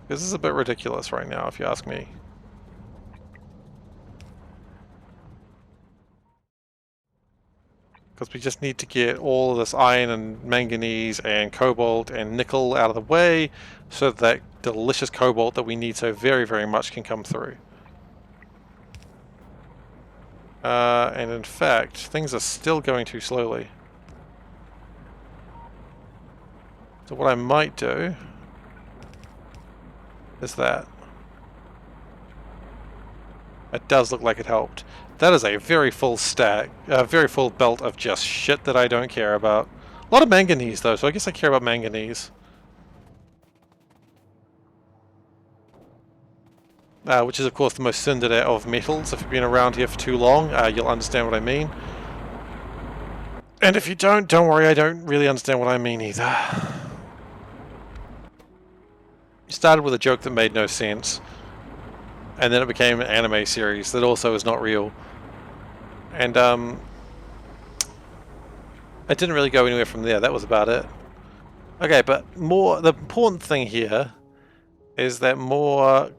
This is a bit ridiculous right now, if you ask me. because we just need to get all of this iron and manganese and cobalt and nickel out of the way so that delicious cobalt that we need so very, very much can come through. And in fact, things are still going too slowly. So what I might do is that. It does look like it helped. That is a very full stack, a very full belt of just shit that I don't care about. A lot of manganese though, so I guess I care about manganese. Which is of course the most cindered of metals. If you've been around here for too long, you'll understand what I mean. And if you don't worry, I don't really understand what I mean either. You started with a joke that made no sense, and then it became an anime series that also is not real. And it didn't really go anywhere from there. That was about it. Okay, but the important thing here is that more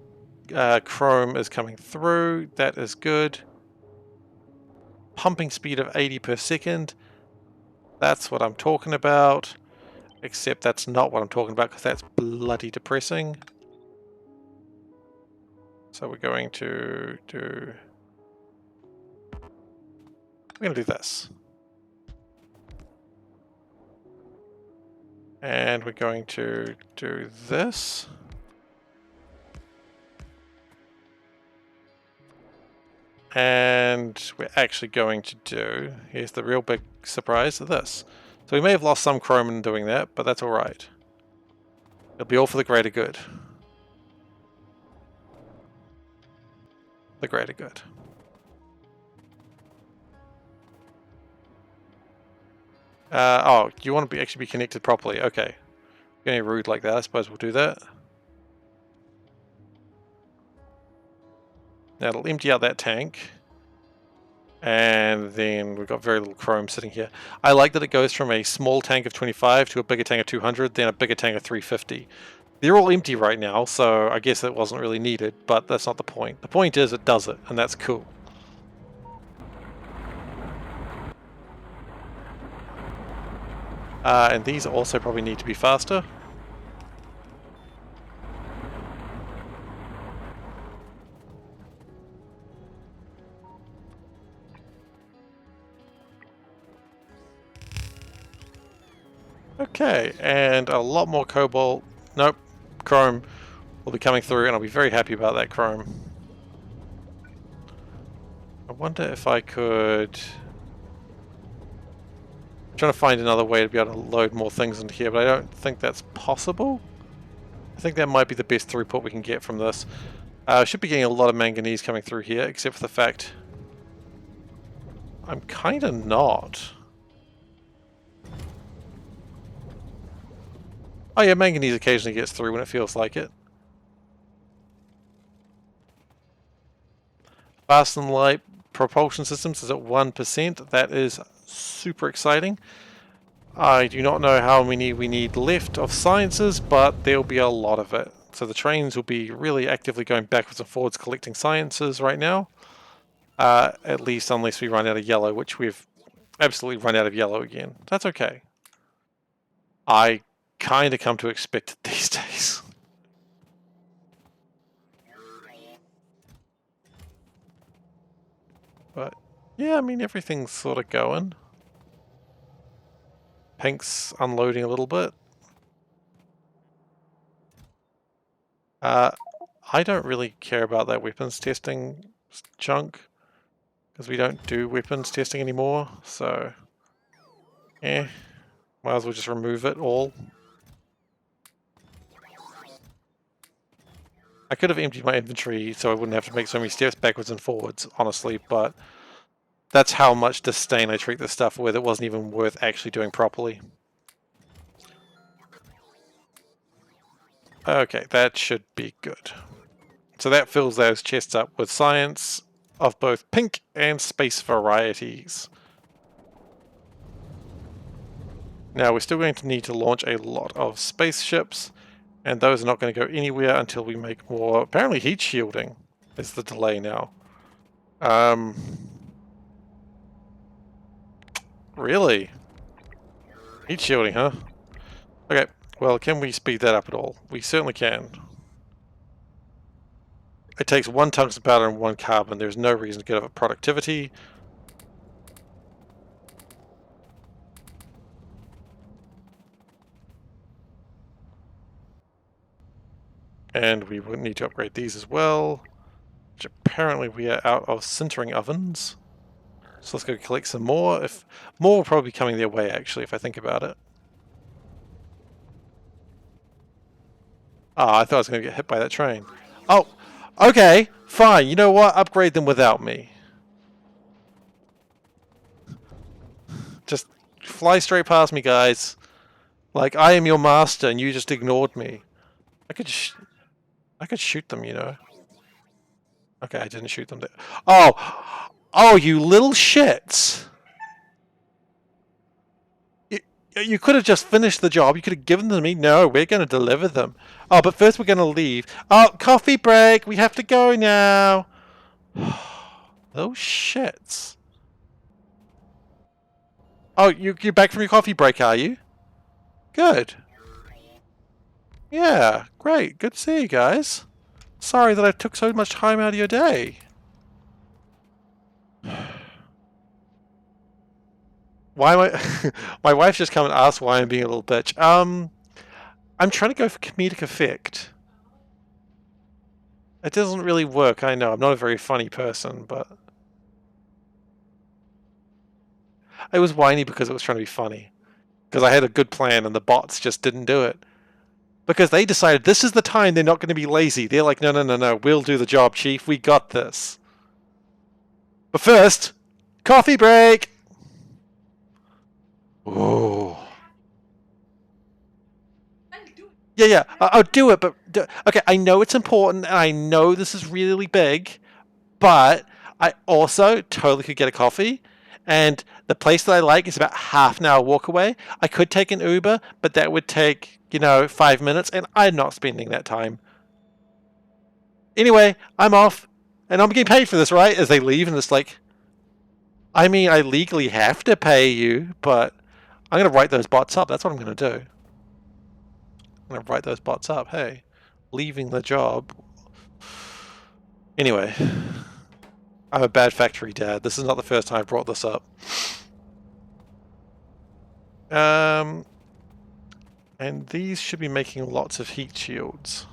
chrome is coming through. That is good. Pumping speed of 80 per second. That's what I'm talking about. Except that's not what I'm talking about because that's bloody depressing. So we're going to do... We're going to do this. And we're going to do this. And we're actually going to do, here's the real big surprise, this. So we may have lost some chrome in doing that, but that's alright. It'll be all for the greater good. The greater good. Oh, you want to actually be connected properly. Okay. Getting rude like that, I suppose we'll do that. Now it'll empty out that tank. And then we've got very little chrome sitting here. I like that it goes from a small tank of 25 to a bigger tank of 200, then a bigger tank of 350. They're all empty right now, so I guess it wasn't really needed, but that's not the point. The point is it does it, and that's cool. And these also probably need to be faster. Okay, and a lot more cobalt. Nope, chrome will be coming through, and I'll be very happy about that chrome. I wonder if I could... I'm trying to find another way to be able to load more things into here, but I don't think that's possible. I think that might be the best throughput we can get from this. Should be getting a lot of manganese coming through here, except for the fact I'm kind of not. Oh yeah, manganese occasionally gets through when it feels like it. Fast and light propulsion systems is at 1%. That is super exciting. I do not know how many we need left of sciences, but there'll be a lot of it. So the trains will be really actively going backwards and forwards collecting sciences right now. At least unless we run out of yellow, which we've absolutely run out of yellow again. That's okay. I kind of come to expect it these days. But yeah, I mean, everything's sort of going. Pink's unloading a little bit. I don't really care about that weapons testing chunk, because we don't do weapons testing anymore, so might as well just remove it all. I could have emptied my inventory so I wouldn't have to make so many steps backwards and forwards, honestly, but that's how much disdain I treat this stuff with. It wasn't even worth actually doing properly. Okay, that should be good. So that fills those chests up with science of both pink and space varieties. Now we're still going to need to launch a lot of spaceships, and those are not going to go anywhere until we make more. Apparently heat shielding is the delay now. Really? Heat shielding, huh? Okay, well, can we speed that up at all? We certainly can. It takes 1 tungsten powder and 1 carbon. There's no reason to get over productivity. And we would need to upgrade these as well. Which apparently we are out of sintering ovens. So let's go collect some more. More will probably be coming their way, actually, if I think about it. Ah, I thought I was going to get hit by that train. Oh, okay, fine. You know what? Upgrade them without me. Just fly straight past me, guys. Like, I am your master and you just ignored me. I could shoot them, you know. Okay, I didn't shoot them there. Oh! Oh, you little shits! You could have just finished the job. You could have given them to me. No, we're going to deliver them. Oh, but first we're going to leave. Oh, coffee break. We have to go now. Those shits. Oh, you're back from your coffee break, are you? Good. Yeah, great. Good to see you guys. Sorry that I took so much time out of your day. Why am I... My wife's just come and asked why I'm being a little bitch. I'm trying to go for comedic effect. It doesn't really work, I know. I'm not a very funny person, but... I was whiny because it was trying to be funny. Because I had a good plan and the bots just didn't do it. Because they decided this is the time they're not going to be lazy. They're like, no, no, no, no, we'll do the job, Chief. We got this. But first, coffee break! Ooh. Yeah, yeah, I'll do it, but... Okay, I know it's important, and I know this is really big, but I also totally could get a coffee, and the place that I like is about half an hour walk away. I could take an Uber, but that would take, 5 minutes, and I'm not spending that time. Anyway, I'm off, and I'm getting paid for this, right? As they leave, and it's like... I mean, I legally have to pay you, but I'm going to write those bots up. That's what I'm going to do. I'm going to write those bots up. Hey, leaving the job. Anyway, I'm a bad factory dad. This is not the first time I've brought this up. And these should be making lots of heat shields.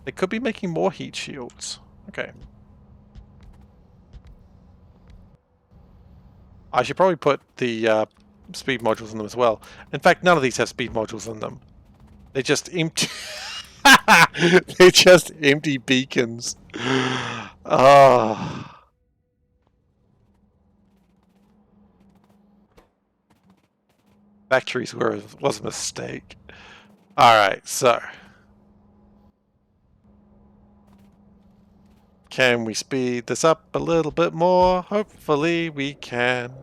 They could be making more heat shields. Okay. I should probably put the speed modules in them as well. In fact, none of these have speed modules in them. They're just empty. They're just empty beacons. Oh. Factories was a mistake. Alright, so. Can we speed this up a little bit more? Hopefully we can.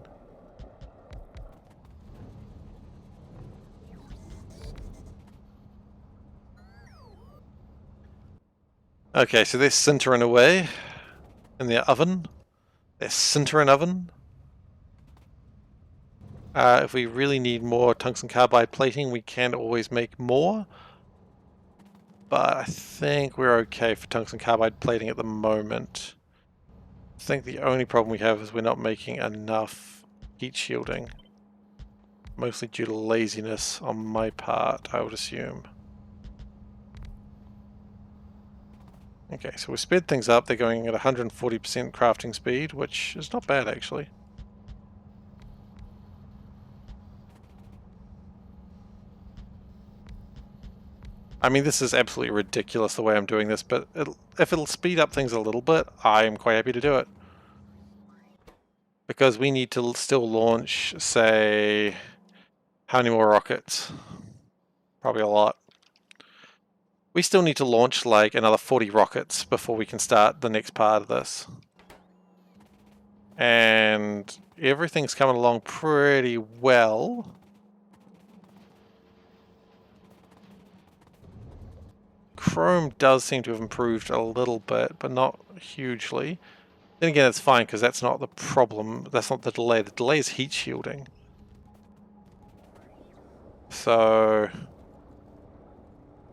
Okay, so they're sintering away in their oven. They're sintering oven. If we really need more tungsten carbide plating, we can always make more. But I think we're okay for tungsten carbide plating at the moment. I think the only problem we have is we're not making enough heat shielding. Mostly due to laziness on my part, I would assume. Okay, so we sped things up. They're going at 140% crafting speed, which is not bad actually. I mean, this is absolutely ridiculous the way I'm doing this, but if it'll speed up things a little bit, I'm quite happy to do it. Because we need to still launch, say, how many more rockets? Probably a lot. We still need to launch like another 40 rockets before we can start the next part of this. And everything's coming along pretty well. Chrome does seem to have improved a little bit, but not hugely. Then again, it's fine because that's not the problem. That's not the delay. The delay is heat shielding. So,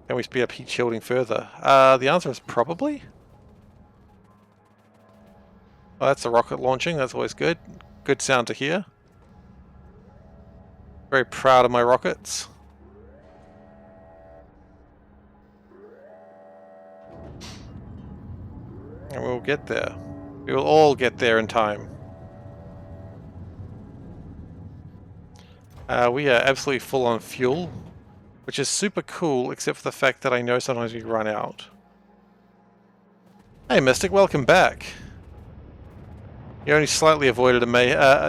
can we speed up heat shielding further? The answer is probably. Oh, that's the rocket launching. That's always good. Good sound to hear. Very proud of my rockets. And we'll get there. We will all get there in time. We are absolutely full on fuel, which is super cool, except for the fact that I know sometimes we run out. Hey Mystic, welcome back. You only slightly avoided a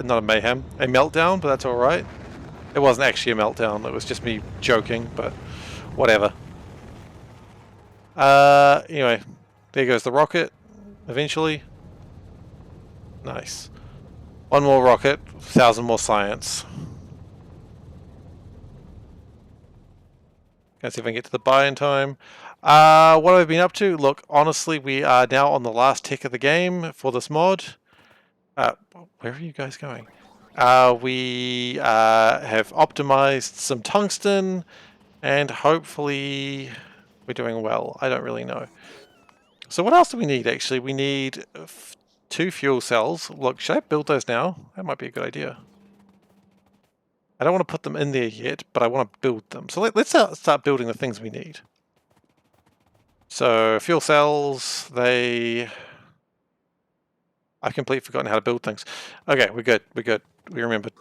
not a mayhem, a meltdown, but that's alright. It wasn't actually a meltdown, it was just me joking, but whatever. Anyway, there goes the rocket, eventually. Nice. One more rocket, 1,000 more science. Let's see if I can get to the buy in time. What have I been up to? Look, honestly, we are now on the last tick of the game for this mod. Where are you guys going? We have optimized some tungsten, and hopefully we're doing well. I don't really know. So what else do we need, actually? We need 2 fuel cells. Look, should I build those now? That might be a good idea. I don't want to put them in there yet, but I want to build them. So let's start building the things we need. So fuel cells, I've completely forgotten how to build things. Okay, we're good. We're good. We remembered.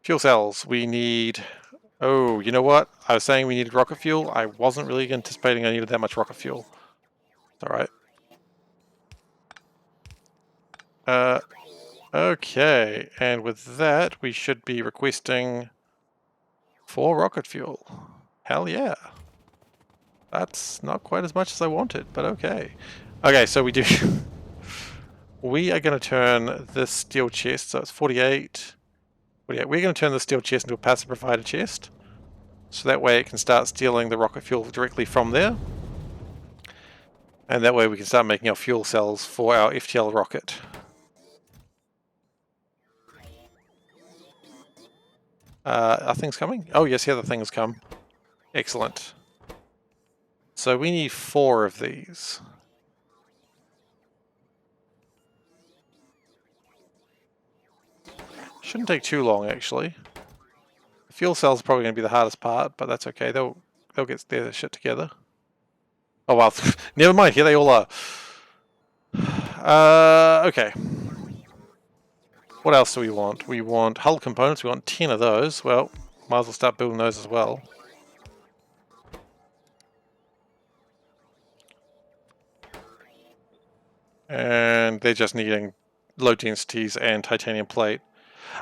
Fuel cells, we need... Oh, you know what? I was saying we needed rocket fuel. I wasn't really anticipating I needed that much rocket fuel. It's alright. Okay, and with that, we should be requesting 4 rocket fuel. Hell yeah. That's not quite as much as I wanted, but okay. Okay, so we do... we are going to turn this steel chest, so it's 48. We're going to turn the steel chest into a passive provider chest. So that way it can start stealing the rocket fuel directly from there. And that way we can start making our fuel cells for our FTL rocket. Are things coming? Oh yes, the other things come. Excellent. So we need 4 of these. Shouldn't take too long, actually. The fuel cell's probably going to be the hardest part, but that's okay. They'll get their shit together. Oh well, never mind. Here they all are. Okay. What else do we want? We want hull components. We want 10 of those. Well, might as well start building those as well. And they're just needing low densities and titanium plate.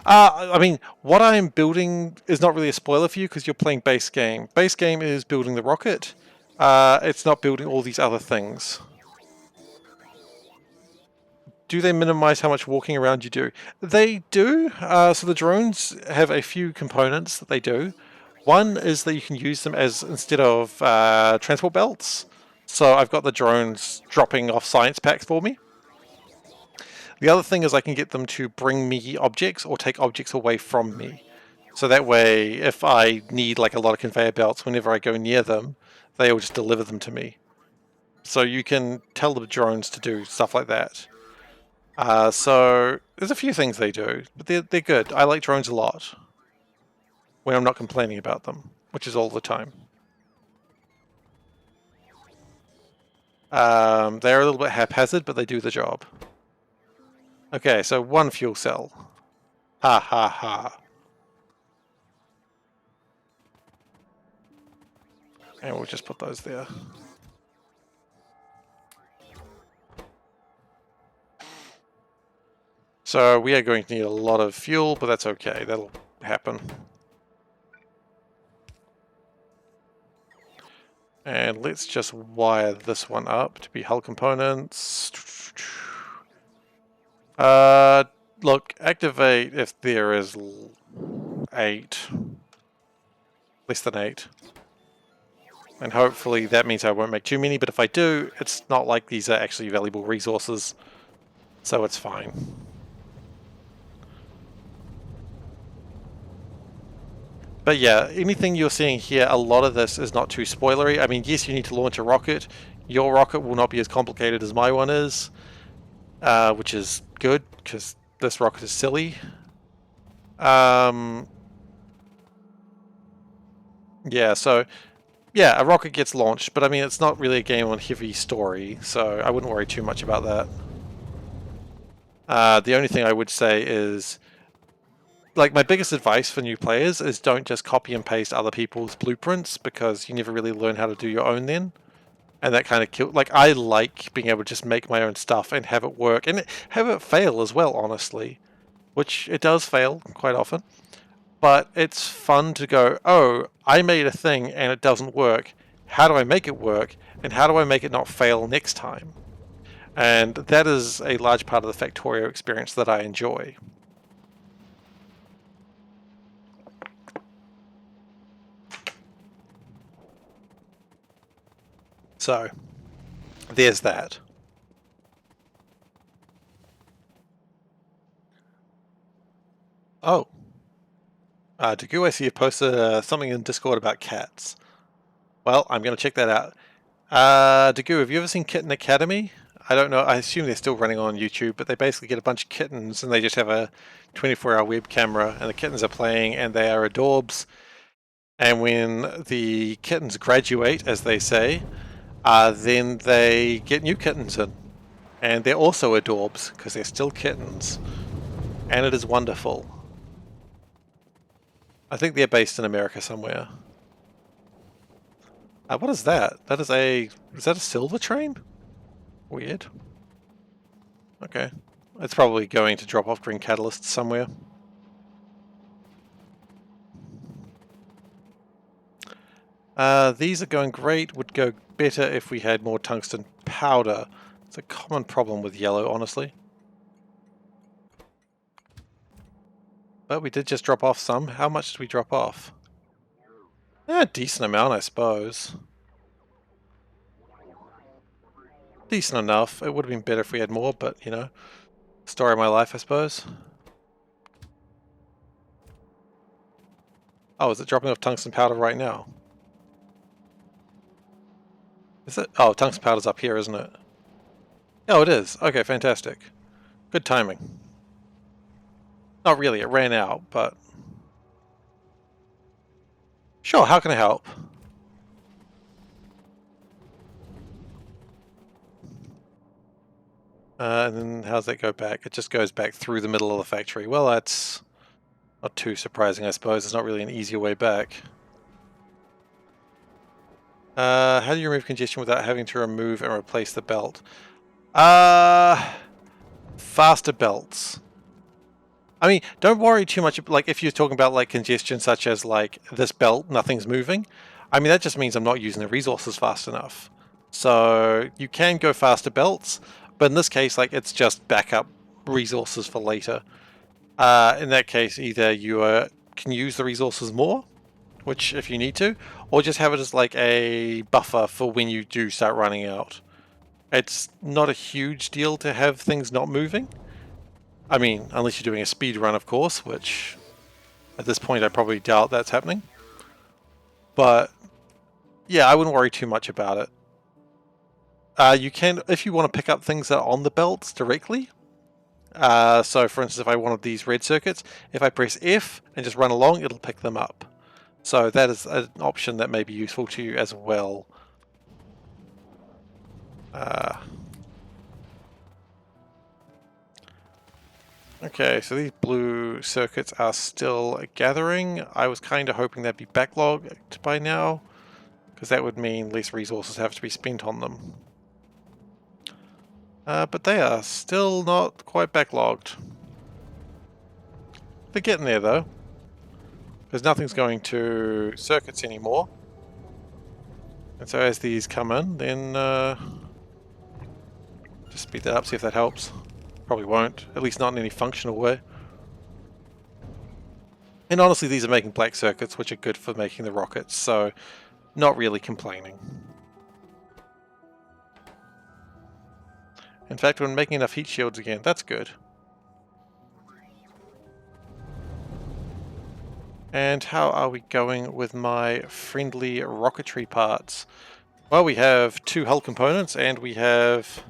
I mean, what I'm building is not really a spoiler for you because you're playing base game. Base game is building the rocket. It's not building all these other things. Do they minimize how much walking around you do? They do. So the drones have a few components that they do. One is that you can use them as instead of transport belts. So I've got the drones dropping off science packs for me. The other thing is I can get them to bring me objects or take objects away from me. So that way, if I need like a lot of conveyor belts, whenever I go near them, they will just deliver them to me. So you can tell the drones to do stuff like that. So there's a few things they do, but they're good. I like drones a lot when I'm not complaining about them, which is all the time. They're a little bit haphazard, but they do the job. Okay, so 1 fuel cell. Ha ha ha. And we'll just put those there. So we are going to need a lot of fuel, but that's okay. That'll happen. And let's just wire this one up to be hull components. Look, activate if there is 8. Less than 8. And hopefully that means I won't make too many, but if I do, it's not like these are actually valuable resources, so it's fine. But yeah, anything you're seeing here, a lot of this is not too spoilery. I mean, yes, you need to launch a rocket. Your rocket will not be as complicated as my one is, which is good, because this rocket is silly. Yeah, so, yeah, a rocket gets launched, but I mean, it's not really a game on heavy story, so I wouldn't worry too much about that. The only thing I would say is, like, my biggest advice for new players is don't just copy and paste other people's blueprints, because you never really learn how to do your own then. And that kind of like, I like being able to just make my own stuff and have it work, and have it fail as well, honestly. Which it does fail quite often. But it's fun to go, oh, I made a thing and it doesn't work. How do I make it work? And how do I make it not fail next time? And that is a large part of the Factorio experience that I enjoy. So, there's that. Oh. Dagu, I see you posted something in Discord about cats. Well, I'm going to check that out. Dagu, have you ever seen Kitten Academy? I don't know, I assume they're still running on YouTube, but they basically get a bunch of kittens and they just have a 24-hour web camera and the kittens are playing and they are adorbs. And when the kittens graduate, as they say, then they get new kittens in. And they're also adorbs because they're still kittens. And it is wonderful. I think they're based in America somewhere. What is that? Is that a silver train? Weird. Okay. It's probably going to drop off green catalysts somewhere. These are going great. Would go better if we had more tungsten powder. It's a common problem with yellow, honestly. But we did just drop off some. How much did we drop off? A decent amount, I suppose. Decent enough. It would have been better if we had more, but, you know, story of my life, I suppose. Oh, is it dropping off tungsten powder right now? Is it? Oh, tungsten powder's up here, isn't it? Oh, it is. Okay, fantastic. Good timing. Not really, it ran out, but... Sure, how can I help? And then how does that go back? It just goes back through the middle of the factory. Well, that's not too surprising, I suppose. There's not really an easier way back. How do you remove congestion without having to remove and replace the belt? Faster belts. I mean, don't worry too much, like, if you're talking about, like, congestion such as, like, this belt, nothing's moving. I mean, that just means I'm not using the resources fast enough. So, you can go faster belts, but in this case, like, it's just backup resources for later. In that case, either you can use the resources more, which if you need to, or just have it as like a buffer for when you do start running out. It's not a huge deal to have things not moving. I mean, unless you're doing a speed run, of course, which at this point I probably doubt that's happening. But yeah, I wouldn't worry too much about it. You can, if you want to pick up things that are on the belts directly. So for instance, if I wanted these red circuits, if I press F and just run along, it'll pick them up. So that is an option that may be useful to you as well. Okay, so these blue circuits are still gathering. I was kind of hoping they'd be backlogged by now, because that would mean less resources have to be spent on them. But they are still not quite backlogged. They're getting there though, because nothing's going to circuits anymore. And so as these come in, then just speed that up, see if that helps. Probably won't, at least not in any functional way. And honestly, these are making black circuits, which are good for making the rockets, so not really complaining. In fact, we're making enough heat shields again. That's good. And how are we going with my friendly rocketry parts? Well, we have 2 hull components, and we have...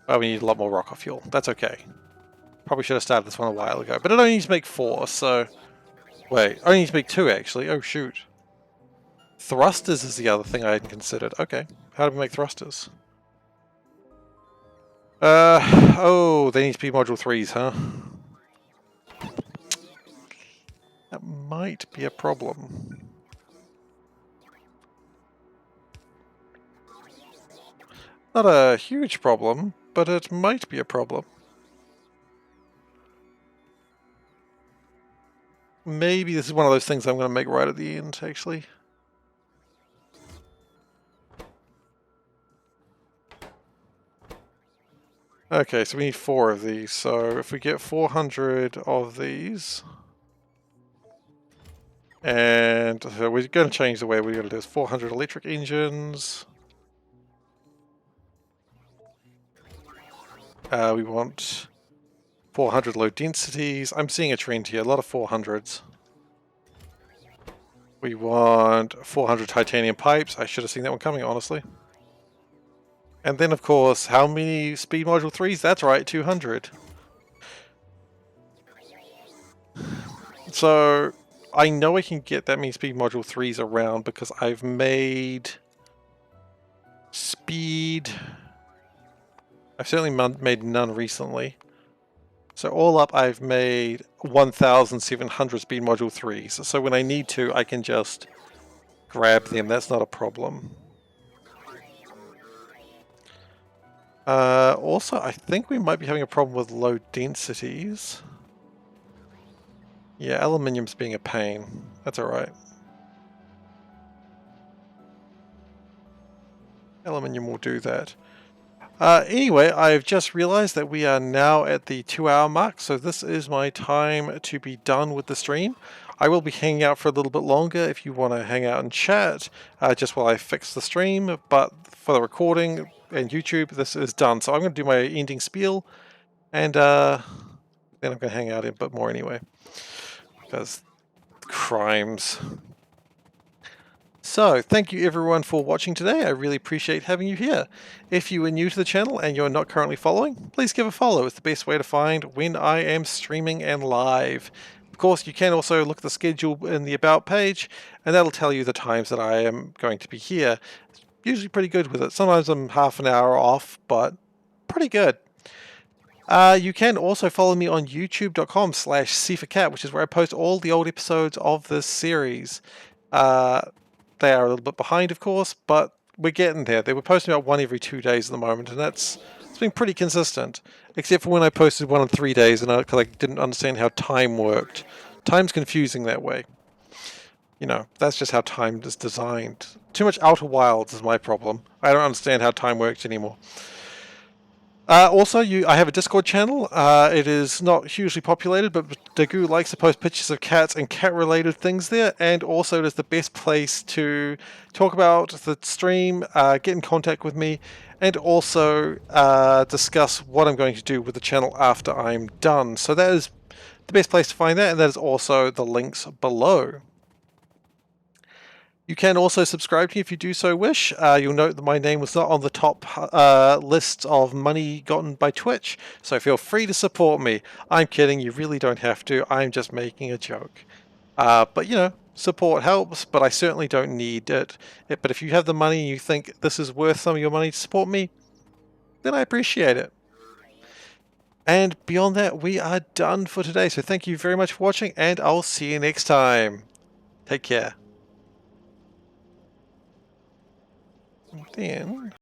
well, we need a lot more rocket fuel. That's okay. Probably should have started this one a while ago. But it only needs to make 4, so... wait, only needs to make 2, actually. Oh, shoot. Thrusters is the other thing I hadn't considered. Okay. How do we make thrusters? Oh, they need to be Module 3s, huh? That might be a problem. Not a huge problem, but it might be a problem. Maybe this is one of those things I'm going to make right at the end, actually. Okay, so we need 4 of these. So if we get 400 of these... and so we're going to change the way we're going to do this. 400 electric engines. We want 400 low densities. I'm seeing a trend here, a lot of 400s. We want 400 titanium pipes. I should have seen that one coming, honestly. And then, of course, how many speed module 3s? That's right, 200. So, I know I can get that many speed module 3s around because I've made speed... I've certainly made none recently. So all up I've made 1,700 speed module 3s. So when I need to, I can just grab them. That's not a problem. Also, I think we might be having a problem with low densities. Yeah, aluminium's being a pain. That's alright. Aluminium will do that. Anyway, I've just realized that we are now at the 2-hour mark, so this is my time to be done with the stream. I will be hanging out for a little bit longer if you want to hang out and chat, just while I fix the stream, but for the recording and YouTube, this is done. So I'm going to do my ending spiel, and then I'm going to hang out a bit more anyway, because crimes. So, thank you everyone for watching today. I really appreciate having you here. If you are new to the channel and you're not currently following, please give a follow. It's the best way to find when I am streaming and live. Of course, you can also look at the schedule in the About page, and that'll tell you the times that I am going to be here. Usually pretty good with it. Sometimes I'm half an hour off, but pretty good. You can also follow me on youtube.com/SeiferKatt, which is where I post all the old episodes of this series. They are a little bit behind, of course, but we're getting there. They were posting about 1 every 2 days at the moment, and it's been pretty consistent. Except for when I posted 1 in 3 days, and because I didn't understand how time worked. Time's confusing that way. You know, that's just how time is designed. Too much Outer Wilds is my problem. I don't understand how time works anymore. Also, I have a Discord channel. It is not hugely populated, but Dagu likes to post pictures of cats and cat-related things there, and also it is the best place to talk about the stream, get in contact with me, and also discuss what I'm going to do with the channel after I'm done. So that is the best place to find that, and that is also the links below. You can also subscribe to me if you do so wish. You'll note that my name was not on the top list of money gotten by Twitch, so feel free to support me. I'm kidding, you really don't have to. I'm just making a joke. But you know, support helps, but I certainly don't need it. But if you have the money and you think this is worth some of your money to support me, then I appreciate it. And beyond that, we are done for today. So thank you very much for watching, and I'll see you next time. Take care. Then